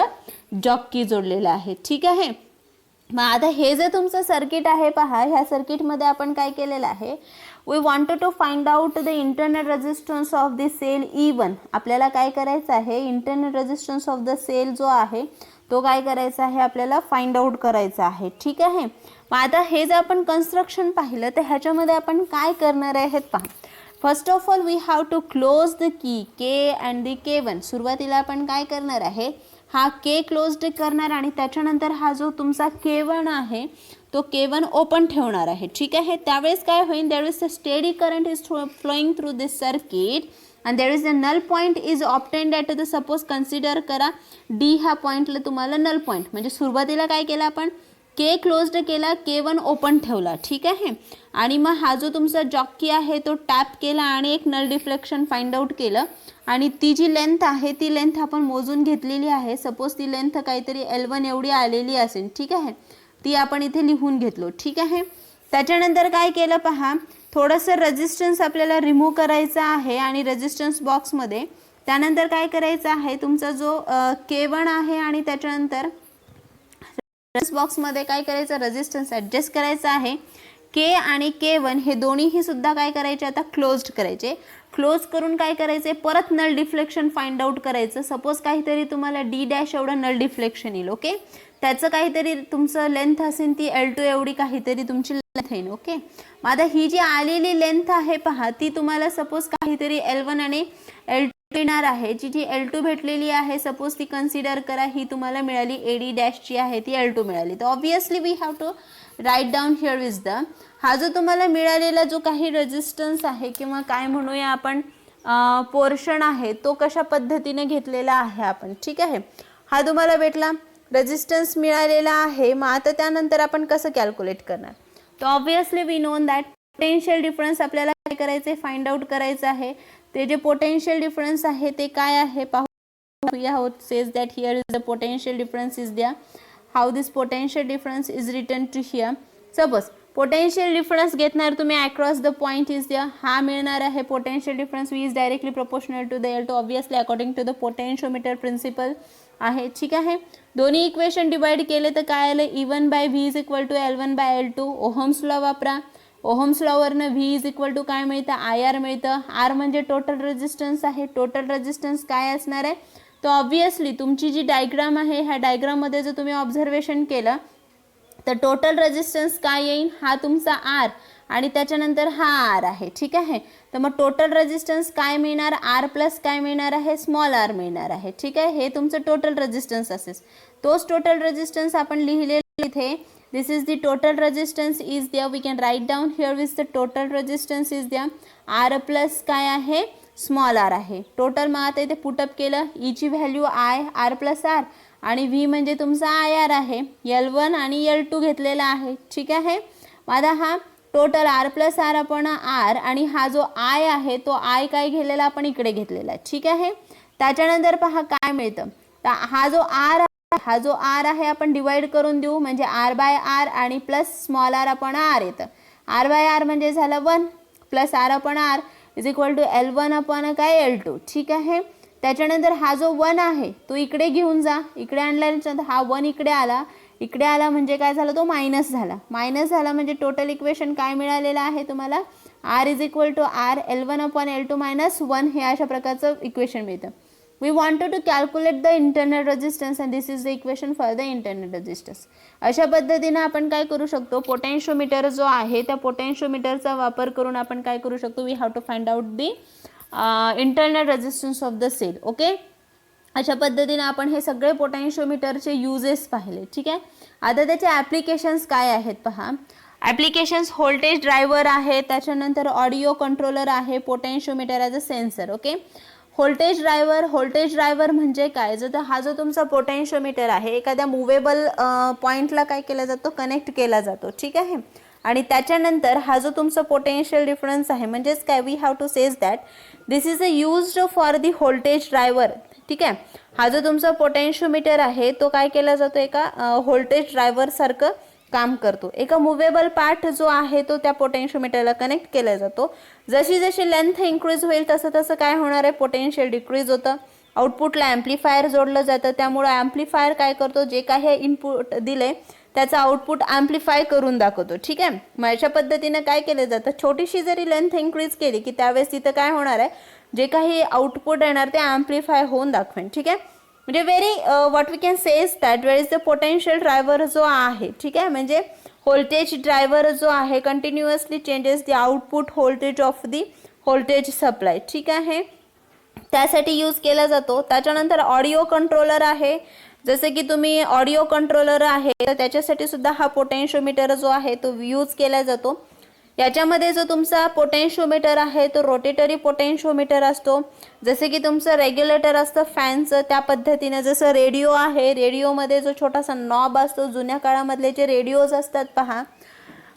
जॉकी जोडलेला आहे. ठीक आहे, मग आता हे जे तुमचं सर्किट आहे पहा, ह्या सर्किटमध्ये आपण काय केलेलं आहे, we wanted to find out the internal resistance of the cell E1. आपल्याला काय करायचं आहे, internal resistance of the cell जो आहे तो काय करायचा आहे, आपल्याला फाइंड आउट करायचा आहे. ठीक आहे, मग आता हे जर आपण कन्स्ट्रक्शन पाहिलं तर ह्याच्यामध्ये आपण काय करणार आहेत पहा. First of all we have to close the key K and the K1. सुरुवातीला आपण काय करणार आहे, हा K क्लोज्ड करणार आणि त्याच्यानंतर हा जो तुमचा K1 आहे तो K1 ओपन ठेवणार आहे. ठीक आहे, त्यावेळेस काय होईल, there is a steady current is flowing through this circuit and there is a null point is obtained at the, suppose consider करा D ह्या पॉईंटला तुम्हाला नल पॉईंट, म्हणजे सुरुवातीला काय केलं आपण, K क्लोज्ड केला, K1 ओपन ठेवला. ठीक आहे, आणि मग हा जो तुमचा जॉकी आहे तो टॅप केला आणि एक नल डिफ्लेक्शन फाइंड आउट केलं आणि ती जी लेंथ आहे ती लेंथ आपण मोजून घेतलेली आहे. सपोज ती लेंथ काहीतरी L1 एवढी आलेली असेल. ठीक आहे, ती आपण इथे लिहून घेतलो. ठीक आहे, त्याच्यानंतर काय केलं पहा, थोडंसं रेजिस्टन्स आपल्याला रिमूव्ह करायचा आहे आणि रेजिस्टन्स बॉक्समध्ये त्यानंतर काय करायचं आहे, तुमचा जो K1 आहे आणि त्याच्यानंतर बॉक्समध्ये काय करायचं, रेजिस्टन्स ॲडजस्ट करायचा आहे. K आणि K1 हे दोन्हीही सुद्धा काय करायचे, आता क्लोज्ड करायचे. क्लोज करून काय करायचे, परत नल डिफ्लेक्शन फाइंड आउट करायचं. सपोज काहीतरी तुम्हाला D' एवढं नल डिफ्लेक्शन येईल. ओके, त्याचं काहीतरी तुमचं लेंथ असेल ती L2 एवढी काहीतरी तुमची लेंथ येईल. ओके, मग आता ही जी आलेली लेंथ आहे पहा, ती तुम्हाला सपोज काहीतरी L1 आणि L2 येणार आहे. जी L2 भेटलेली आहे, सपोज ती कन्सिडर करा, ही तुम्हाला मिळाली AD' ची आहे, ती L2 मिळाली. तर obviously we have to write down here is the, हा जो तुम्हाला मिळालेला जो काही रेजिस्टन्स आहे किंवा काय म्हणूया आपण पोर्शन आहे तो कशा पद्धतीने घेतलेला आहे आपण. ठीक आहे, हा तुम्हाला भेटला रेजिस्टन्स मिळालेला आहे. मग आता त्यानंतर आपण कसं कॅल्क्युलेट करणार, तर obviously we known that potential difference आपल्याला काय करायचं आहे, फाइंड आउट करायचं आहे. ते जे पोटेन्शियल डिफरन्स आहे ते काय आहे पाहूया. How it says that here is the potential difference is द्या, how this potential difference is written to here. Suppose potential difference घेणार तुम्ही अक्रॉस द पॉईंट इज द्या, हा मिळणार आहे potential difference V is directly proportional to the L2, obviously according to the potentiometer principle आहे. ठीक आहे, दोन्ही इक्वेशन डिवाइड केले तर काय आलं, E1/V is equal to L1/L2. Ohm's law वापरा, ओहम्स लॉवरनं V इज इक्वल टू काय मिळतं, IR मिळतं. R म्हणजे टोटल रेजिस्टन्स आहे. टोटल रेजिस्टन्स काय असणार आहे, तर ऑब्वियसली तुमची जी डायग्राम आहे ह्या डायग्राममध्ये जर तुम्ही ऑब्झर्वेशन केलं तर टोटल रेजिस्टन्स काय येईल, हा तुमचा R आणि त्याच्यानंतर हा R आहे. ठीक आहे, तर मग टोटल रेजिस्टन्स काय मिळणार, R प्लस काय मिळणार आहे, स्मॉल r मिळणार आहे. ठीक आहे, हे तुमचं टोटल रेजिस्टन्स असेल. तोच टोटल रेजिस्टन्स आपण लिहिलेला इथे, this is the total resistance is द्या, we can write down here with the total resistance is द्या, R प्लस काय आहे, स्मॉल r आहे. टोटल मग आता इथे पुटअप केलं, E ची value I, R plus R आणि V म्हणजे तुमचा IR आहे. L1 आणि L2 घेतलेला आहे. ठीक आहे, माझा हा टोटल R प्लस R आपण R आणि हा जो I आहे तो I काय घेतलेला आपण इकडे घेतलेला आहे. ठीक आहे, त्याच्यानंतर पहा काय मिळतं, तर हा जो R आहे आपण डिवाइड करून देऊ, म्हणजे R/R आणि प्लस स्मॉल r आपण R येतं. R/R म्हणजे झालं 1 प्लस R आपण R is equal to L1 आपण काय L2. ठीक आहे, त्याच्यानंतर हा जो 1 आहे तो इकडे घेऊन जा, इकडे आणल्यानंतर हा 1 इकडे आला म्हणजे काय झालं, तो मायनस झाला म्हणजे टोटल इक्वेशन काय मिळालेलं आहे तुम्हाला, R is equal to R L1/L2 minus 1 हे अशा प्रकारचं इक्वेशन मिळतं. We wanted to calculate the internal resistance and this is the equation for the internal resistance. अशा पद्धतीनं आपण काय करू शकतो, पोटेन्शिओमीटर जो आहे त्या पोटेन्शिओमीटरचा वापर करून आपण काय करू शकतो, we have to find out the internal resistance of the cell. Okay, अशा पद्धतीने आपण हे सगळे पोटेन्शिओमीटरचे युजेस पाहिले. ठीक आहे, आता त्याचे ॲप्लिकेशन्स काय आहेत पहा. ॲप्लिकेशन्स व्होल्टेज ड्रायव्हर आहे, त्याच्यानंतर ऑडिओ कंट्रोलर आहे, potentiometer as a sensor. Okay, voltage driver म्हणजे काय, जर हा जो तुमचा पोटेन्शिओमीटर आहे एखाद्या मुवेबल पॉईंटला काय केला जातो, कनेक्ट केला जातो. ठीक आहे, आणि त्याच्यानंतर हा जो तुमचा पोटेन्शियल डिफरन्स आहे म्हणजेच काय, we have to says that this is a used for the voltage driver. ठीक आहे, हा जो तुमचा पोटेन्शिओमीटर आहे तो काय केला जातो, एका व्होल्टेज ड्रायव्हर सारखं काम करतो. एका मुवेबल पार्ट जो आहे तो त्या पोटेन्शिओमीटरला कनेक्ट केला जातो. जशी जशी लेंथ इन्क्रीज होईल तसं तसं काय होणार आहे, पोटेन्शियल डिक्रीज होतं. आउटपुटला ॲम्प्लिफायर जोडलं जातं, त्यामुळे ॲम्प्लिफायर काय करतो, जे काही इनपुट दिले त्याचा आउटपुट ॲम्प्लिफाय करून दाखवतो. ठीक आहे, मग अशा पद्धतीनं काय केलं जातं, छोटीशी जरी लेंथ इन्क्रीज केली की त्यावेळेस तिथं काय होणार आहे, जे काही आउटपुट येणार ते ॲम्प्लिफाय होऊन दाखवेन. ठीक आहे, म्हणजे very what we can says that where is the potential driver जो आहे. ठीक आहे, म्हणजे व्होल्टेज ड्रायव्हर जो आहे continuously changes the output voltage of the voltage supply. ठीक आहे, त्यासाठी यूज केला जातो. त्याच्यानंतर ऑडिओ कंट्रोलर आहे, जसे की तुम्ही ऑडिओ कंट्रोलर आहे तर त्याच्यासाठी सुद्धा हा पोटेन्शिओमीटर जो आहे तो यूज केला जातो. याच्यामध्ये जो तुमचा पोटेन्शिओमीटर आहे तो रोटेटरी पोटेन्शिओमीटर असतो, जसे की तुमचं रेग्युलेटर असतं फॅनचं त्या पद्धतीने. जसं रेडिओ आहे, रेडिओमध्ये जो छोटासा नॉब असतो, जुन्या काळामधले जे रेडिओज असतात पहा,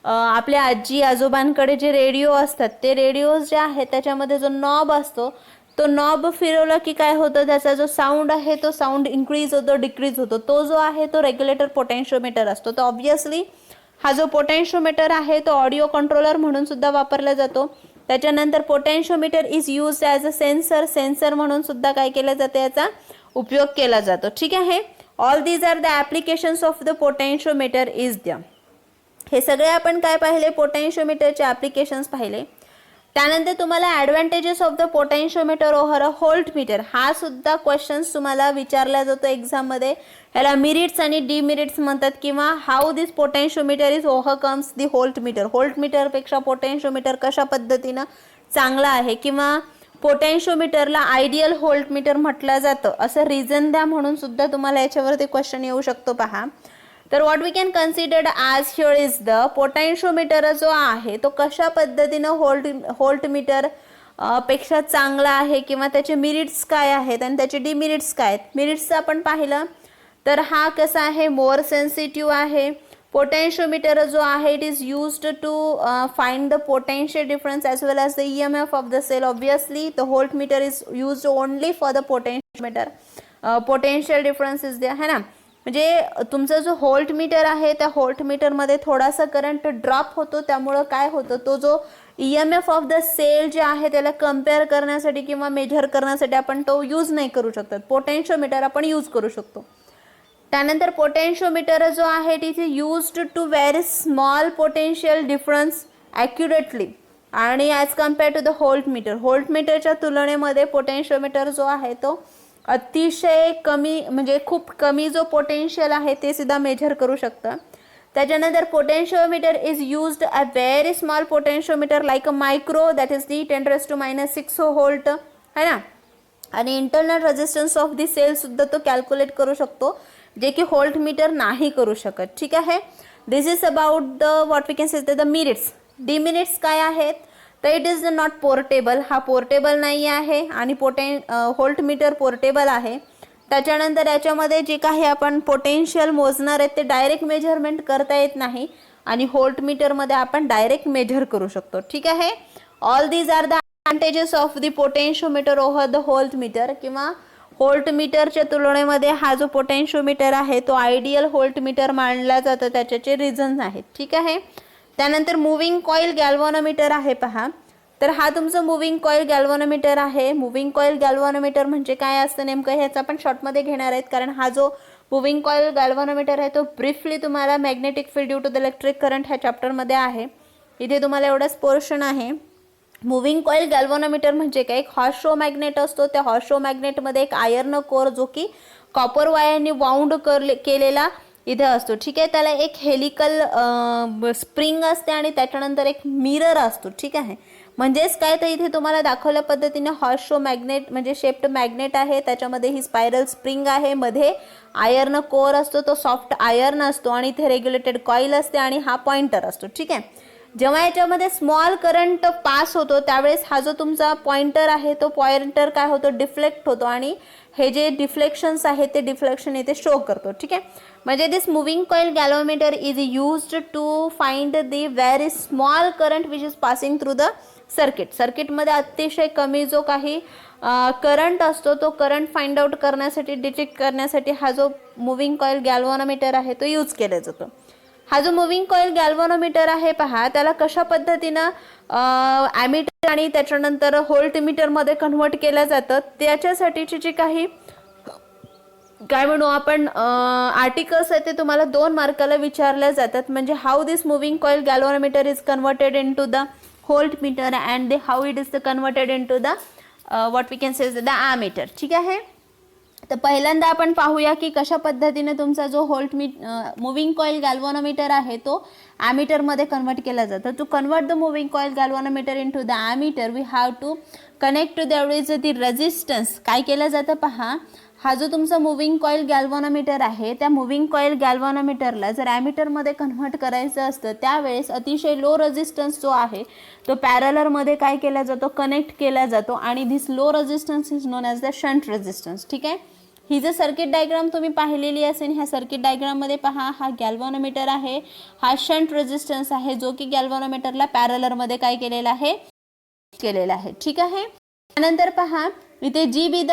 आपल्या आजी आजोबांकडे जे रेडिओ असतात ते रेडिओज जे आहेत त्याच्यामध्ये जो नॉब असतो तो नॉब फिरवला की काय होतं, त्याचा जो साऊंड आहे तो साऊंड इन्क्रीज होतो डिक्रीज होतो. तो जो आहे तो रेग्युलेटर पोटेन्शिओमीटर असतो. तर ऑब्व्हियसली हा जो पोटेन्शिओमीटर आहे तो ऑडिओ कंट्रोलर म्हणून सुद्धा वापरला जातो. त्याच्यानंतर potentiometer is use as a sensor म्हणून सुद्धा काय केलं जातं, याचा उपयोग केला जातो. ठीक आहे, all these are the applications of the potentiometer is the. हे सगळे आपण काय पाहिले, पोटेन्शिओमीटरचे ॲप्लिकेशन्स पाहिले. त्यानंतर तुम्हाला advantages of the potentiometer over a voltmeter हा सुद्धा क्वेश्चन्स तुम्हाला विचारला जातो एक्झाममध्ये. ह्याला मिरिट्स आणि डिमिरिट्स म्हणतात, किंवा how this potentiometer is overcomes the voltmeter. व्होल्टमीटरपेक्षा पोटेन्शिओमीटर कशा पद्धतीनं चांगला आहे, किंवा पोटेन्शिओमीटरला आयडियल व्होल्टमीटर म्हटलं जातं असं रिझन द्या म्हणून सुद्धा तुम्हाला याच्यावरती क्वेश्चन येऊ शकतो पहा. तर what we can consider as here is the potentiometer जो आहे तो कशा पद्धतीनं व्होल्टमीटर पेक्षा चांगला आहे, किंवा त्याचे मिरिट्स काय आहेत आणि त्याचे डिमिरिट्स काय आहेत. मिरिट्स आपण पाहिलं तर हा कसा आहे, मोर सेन्सिटिव्ह आहे. पोटेन्शिओमीटर जो आहे it is used to find the potential difference as well as the EMF of the cell. Obviously the voltmeter is used only for the potentiometer. Potential difference is द्या है ना, म्हणजे तुमचा जो व्होल्टमीटर आहे त्या व्होल्टमीटरमध्ये थोडासा करंट ड्रॉप होतो, त्यामुळं काय होतं, तो जो EMF ऑफ द सेल जे आहे त्याला कम्पेअर करण्यासाठी किंवा मेजर करण्यासाठी आपण तो यूज नाही करू शकत. पोटेन्शिओमीटर आपण यूज करू शकतो. त्यानंतर पोटेन्शिओमीटर जो आहे it is used to very small potential difference accurately आणि as compare to the voltmeter. व्होल्टमीटरच्या तुलनेमध्ये पोटेन्शिओमीटर जो आहे तो अतिशय कमी, म्हणजे खूप कमी जो पोटेन्शियल आहे ते सुद्धा मेजर करू शकतं. त्याच्यानंतर potentiometer is used a very small potentiometer like a micro that is the 10⁻⁻6 volt है ना, आणि internal resistance of the cell सुद्धा तो कॅल्क्युलेट करू शकतो, जे की व्होल्टमीटर नाही करू शकत. ठीक आहे, this is about the what we can say the merits. Demerits काय आहेत, तर इट इज नॉट पोर्टेबल. हा पोर्टेबल नाही आहे आणि व्होल्टमीटर पोर्टेबल आहे. त्याच्यानंतर याच्यामध्ये जे काही आपण पोटेन्शियल मोजणार आहेत ते डायरेक्ट मेजरमेंट करता येत नाही आणि व्होल्टमीटरमध्ये आपण डायरेक्ट मेजर करू शकतो. ठीक आहे, all these are the advantages of the potentiometer over the voltmeter, किंवा व्होल्टमीटरच्या तुलनेमध्ये हा जो पोटेन्शिओमीटर आहे तो आयडियल व्होल्टमीटर मानला जातो, त्याचे रिझन्स आहेत. ठीक आहे, त्यानंतर मुव्हिंग कॉईल गॅल्व्हनोमीटर आहे पहा. तर हा तुमचं मुव्हिंग कॉईल गॅल्व्हनोमीटर आहे. मुव्हिंग कॉईल गॅल्व्हनोमीटर म्हणजे काय असतं नेमकं ह्याचं आपण शॉर्टमध्ये घेणार आहेत, कारण हा जो मुव्हिंग कॉईल गॅल्व्हनोमीटर आहे तो ब्रीफली तुम्हाला magnetic field due to the electric current ह्या चॅप्टरमध्ये आहे. इथे तुम्हाला एवढंच पोर्शन आहे. मुव्हिंग कॉईल गॅल्व्हनोमीटर म्हणजे काय, एक हॉर्स शो मॅग्नेट असतो. त्या हॉर्स शो मॅग्नेटमध्ये एक आयर्न कोर जो की कॉपर वायरने वाउंड केलेला इथे असतो. ठीक आहे, त्याला एक हेलिकल स्प्रिंग असते आणि त्याच्यानंतर एक मिरर असतो. ठीक आहे, म्हणजेच काय तर इथे तुम्हाला दाखवल्या पद्धतीने हॉर्स शो मॅग्नेट म्हणजे शेप्ड मॅग्नेट आहे. त्याच्यामध्ये ही स्पायरल स्प्रिंग आहे, मध्ये आयर्न कोर असतो, तो सॉफ्ट आयर्न असतो आणि इथे रेग्युलेटेड कॉईल असते आणि हा पॉइंटर असतो. ठीक आहे, जेव्हा याच्यामध्ये स्मॉल करंट पास होतो त्यावेळेस हा जो तुमचा पॉइंटर आहे तो पॉइंटर काय होतो, डिफ्लेक्ट होतो आणि हे जे डिफ्लेक्शन्स आहेत ते डिफ्लेक्शन इथे शो करतो. ठीक आहे, म्हणजे this moving coil galvanometer is used to find the very small current which is passing through the circuit. सर्किटमध्ये अतिशय कमी जो काही करंट असतो तो करंट फाइंड आउट करण्यासाठी, डिटेक्ट करण्यासाठी हा जो मुव्हिंग कॉईल गॅल्व्हनोमीटर आहे तो यूज केला जातो. हा जो मुव्हिंग कॉईल गॅल्व्हनोमीटर आहे पहा, त्याला कशा पद्धतीनं ॲमीटर आणि त्याच्यानंतर व्होल्टमीटरमध्ये कन्व्हर्ट केलं जातं, त्याच्यासाठीची जी काही काय म्हणू आपण आर्टिकल्स आहेत ते तुम्हाला 2 मार्काला विचारले जातात. म्हणजे how this moving coil galvanometer is converted into the voltmeter and how it is converted into the what we can say the ammeter. ठीक आहे, तर पहिल्यांदा आपण पाहूया की कशा पद्धतीने तुमचा जो मुव्हिंग कॉईल गॅल्व्हनोमीटर आहे तो ॲमीटरमध्ये कन्वर्ट केला जातो. To convert the moving coil galvanometer into the ammeter we have to connect there is the resistance. काय केलं जातं पहा, हा जो तुमचा मुव्हिंग कॉईल गॅल्व्हनोमीटर आहे त्या मुव्हिंग कॉईल गॅल्व्हनोमीटरला जर ॲमीटरमध्ये कन्व्हर्ट करायचं असतं त्यावेळेस अतिशय लो रेझिस्टन्स जो आहे तो पॅरलरमध्ये काय केला जातो, कनेक्ट केला जातो आणि this low resistance is known as the shunt resistance. ठीक आहे, ही जर सर्किट डायग्राम तुम्ही पाहिलेली असेल, ह्या सर्किट डायग्राममध्ये पहा हा गॅल्व्हनोमीटर आहे, हा शंट रेझिस्टन्स आहे जो की गॅल्व्हनोमीटरला पॅरलरमध्ये काय केलेला आहे. ठीक आहे, त्यानंतर पहा इथे G be the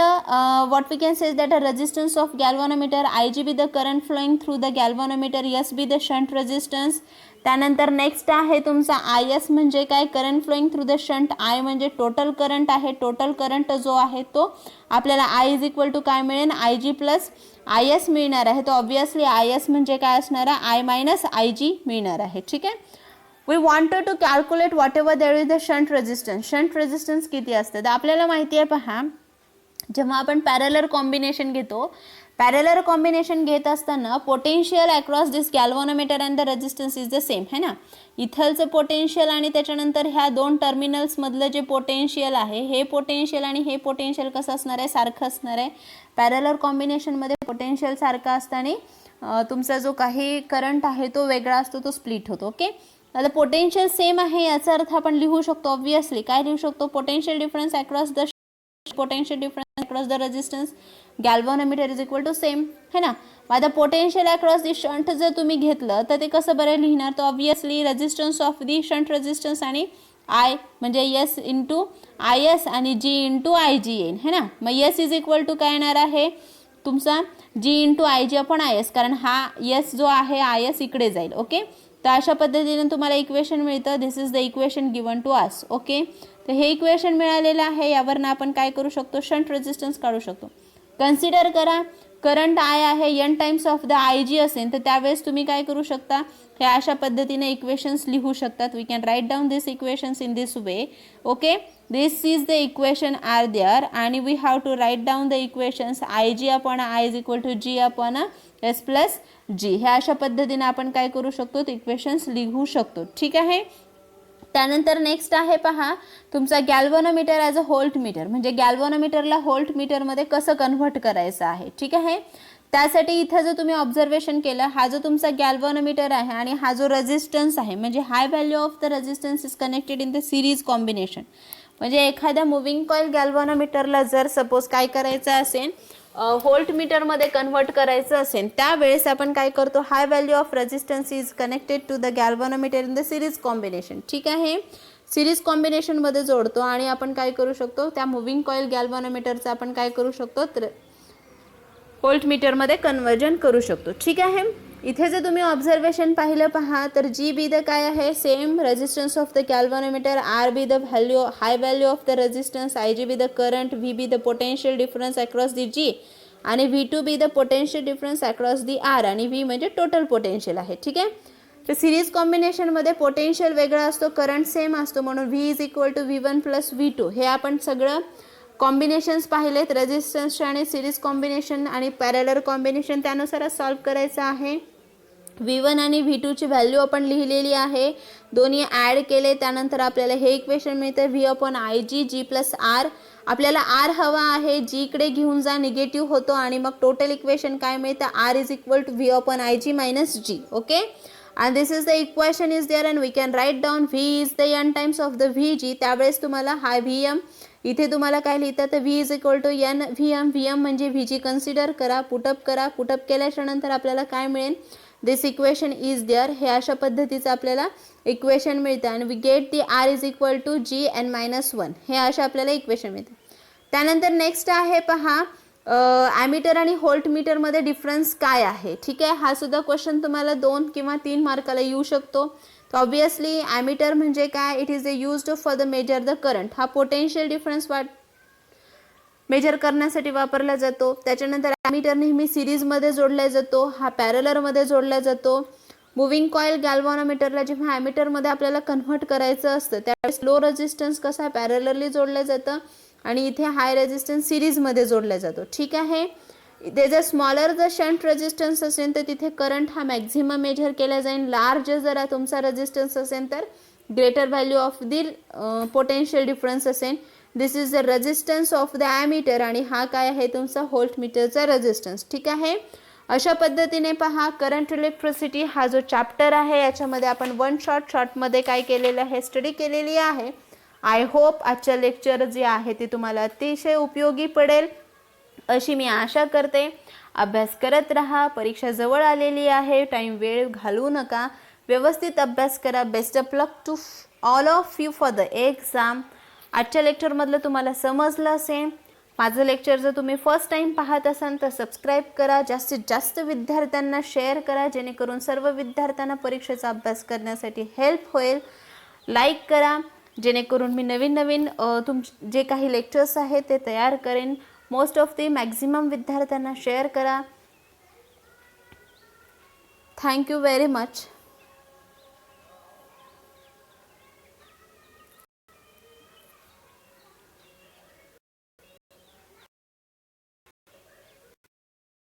what we can say that a resistance of galvanometer, IG be the current flowing through the galvanometer, S be the shunt resistance. त्यानंतर नेक्स्ट आहे तुमचा IS म्हणजे काय, current flowing through the shunt. I म्हणजे total current आहे. Total current जो आहे तो आपल्याला I इज इक्वल टू काय मिळेल, IG प्लस IS मिळणार आहे. तो ऑब्वियसली IS म्हणजे काय असणार आहे, I मायनस IG मिळणार आहे. ठीक आहे, we wanted to calculate whatever there is the shunt resistance. Shunt resistance किती असतं तर आपल्याला माहिती आहे पहा, जेव्हा आपण पॅरलर कॉम्बिनेशन घेतो, पॅरलर कॉम्बिनेशन घेत असताना potential across this galvanometer and the resistance is the same है ना. इथलचं पोटेन्शियल आणि त्याच्यानंतर ह्या 2 टर्मिनल्समधलं जे पोटेन्शियल आहे हे पोटेन्शियल आणि हे पोटेन्शियल कसं असणार आहे, सारखं असणार आहे. पॅरलर कॉम्बिनेशनमध्ये पोटेन्शियल सारखं असताना तुमचा जो काही करंट आहे तो वेगळा असतो, तो स्प्लिट होतो. ओके, आता पोटेन्शियल सेम आहे याचा अर्थ आपण लिहू शकतो ऑब्वियसली काय लिहू शकतो, potential difference across the potential difference across the resistance galvanometer is equal to same है ना. आता पोटेन्शियल अक्रॉस दी शंट जर तुम्ही घेतलं तर ते कसं बरं लिहिणार, तर obviously resistance of the shunt resistance आणि I म्हणजे S इंटू IS आणि G इंटू IG येईल है ना. मग S इज इक्वल टू काय येणार आहे तुमचा G into IG upon IS, कारण हा S जो आहे IS इकडे जाईल. ओके, तर अशा पद्धतीने तुम्हाला इक्वेशन मिळतं. This is the equation given to us. Okay, तर हे इक्वेशन मिळालेलं आहे, यावरनं आपण काय करू शकतो, शंट रेजिस्टन्स काढू शकतो. कन्सिडर करा करंट I आहे n times of the IG असेल तर त्यावेळेस तुम्ही काय करू शकता, हे अशा पद्धतीने इक्वेशन्स लिहू शकतात. We can write down this equations in this way. Okay, this is the equation are there आणि we have to write down the equations IG upon I is equal to G upon S plus G. ह्या अशा पद्धतीने आपण काय करू शकतो, equations लिहू शकतो. ठीक आहे, त्यानंतर नेक्स्ट आहे पहा तुमचा गॅल्व्हनोमीटर ॲज अ व्होल्टमीटर, म्हणजे गॅल्व्हनोमीटरला व्होल्टमीटरमध्ये कसं कन्व्हर्ट करायचं आहे. ठीक आहे, त्यासाठी इथं जर तुम्ही ऑब्झर्वेशन केलं, हा जो तुमचा गॅल्व्हनोमीटर आहे आणि हा जो रेझिस्टन्स आहे म्हणजे हाय value of the resistance is connected in the series combination. म्हणजे एखाद्या मुव्हिंग कॉईल गॅल्व्हनोमीटरला जर सपोज काय करायचं असेल, व्होल्टमीटरमध्ये कन्व्हर्ट करायचं असेल त्यावेळेस आपण काय करतो, high value of resistance is connected to the galvanometer in the series combination. ठीक आहे, सिरीज कॉम्बिनेशनमध्ये जोडतो आणि आपण काय करू शकतो, त्या मुव्हिंग कॉईल गॅल्व्हनोमीटरचं आपण काय करू शकतो, व्होल्टमीटरमध्ये कन्वर्जन करू शकतो. ठीक आहे, इथे जर तुम्ही ऑब्झर्वेशन पाहिलं पहा तर जी बी द काय आहे same resistance of the galvanometer, R be the value high value of the resistance, I G be the current, V be the potential difference across the G आणि V two be the potential difference across the R आणि V म्हणजे total potential आहे. ठीक आहे. तर series कॉम्बिनेशनमध्ये potential वेगळा असतो, current same असतो, म्हणून V is equal to V one plus V two. हे आपण सगळं कॉम्बिनेशन्स पाहिलेत रेजिस्टन्सचे आणि सिरीज कॉम्बिनेशन आणि पॅरलर कॉम्बिनेशन, त्यानुसारच सॉल्व करायचं आहे. V1 आणि V2 ची व्हॅल्यू आपण लिहिलेली आहे, दोन्ही ॲड केले त्यानंतर आपल्याला हे इक्वेशन मिळतं V upon I G G plus R. आपल्याला आर हवा आहे, जी कडे घेऊन जा निगेटिव्ह होतो आणि मग टोटल इक्वेशन काय मिळतं R is equal to V upon I G minus G. Okay, and this is the equation is there and we can write down V is the n times of the Vg. त्यावेळेस तुम्हाला हा Vm इथे तुम्हाला काय लिहितं तर V is equal to n Vm. Vm म्हणजे Vg consider करा, पुटअप करा, पुटअप केल्याच्या नंतर आपल्याला काय मिळेल दिस इक्वेशन इज देअर. हे अशा पद्धतीचं आपल्याला इक्वेशन मिळतं आणि we get the R is equal to G N minus one. हे अशा आपल्याला इक्वेशन मिळतं. त्यानंतर नेक्स्ट आहे पहा ॲमीटर आणि व्होल्टमीटरमध्ये डिफरन्स काय आहे. ठीक आहे, हा सुद्धा क्वेश्चन तुम्हाला 2 किंवा 3 मार्काला येऊ शकतो. तर ऑब्वियसली ॲमीटर म्हणजे काय, it is used for the measure the current. हा पोटेन्शियल डिफरन्स मेजर करण्यासाठी वापरला जातो. त्याच्यानंतर ॲमीटर नेहमी सिरीजमध्ये जोडला जातो, हा पॅरलरमध्ये जोडला जातो. मुव्हिंग कॉईल गॅल्व्हनोमीटरला जेव्हा ॲमीटरमध्ये आपल्याला कन्व्हर्ट करायचं असतं त्यावेळेस लो रेजिस्टन्स कसा पॅरलरली जोडलं जातं आणि इथे हाय रेजिस्टन्स सिरीजमध्ये जोडला जातो. ठीक आहे. इथे जर स्मॉलर जर शंट रेजिस्टन्स असेल तर तिथे करंट हा मॅक्झिमम मेजर केला जाईल. लार्ज जर तुमचा रेजिस्टन्स असेल तर greater value of the potential difference असेल. This is the resistance of the ammeter आणि हा काय आहे तुमचा व्होल्टमीटरचा रेजिस्टन्स. ठीक आहे. अशा पद्धतीने पहा करंट इलेक्ट्रिसिटी हा जो चॅप्टर आहे याच्यामध्ये आपण वन शॉर्टमध्ये काय केलेलं आहे स्टडी केलेली आहे. आय होप आजच्या लेक्चर जे आहे ते तुम्हाला अतिशय उपयोगी पडेल अशी मी आशा करते. अभ्यास करत राहा, परीक्षा जवळ आलेली आहे, टाईम वेळ घालवू नका, व्यवस्थित अभ्यास करा. Best of luck to all of you for the exam. आजच्या लेक्चरमधलं तुम्हाला समजलं असेल. माझं लेक्चर जर तुम्ही फर्स्ट टाईम पाहत असाल तर सबस्क्राईब करा, जास्तीत जास्त विद्यार्थ्यांना शेअर करा जेणेकरून सर्व विद्यार्थ्यांना परीक्षेचा अभ्यास करण्यासाठी हेल्प होईल. लाईक करा जेणेकरून मी नवीन जे काही लेक्चर्स आहेत ते तयार करेन. मोस्ट ऑफ दी मॅक्झिमम विद्यार्थ्यांना शेअर करा. Thank you very much.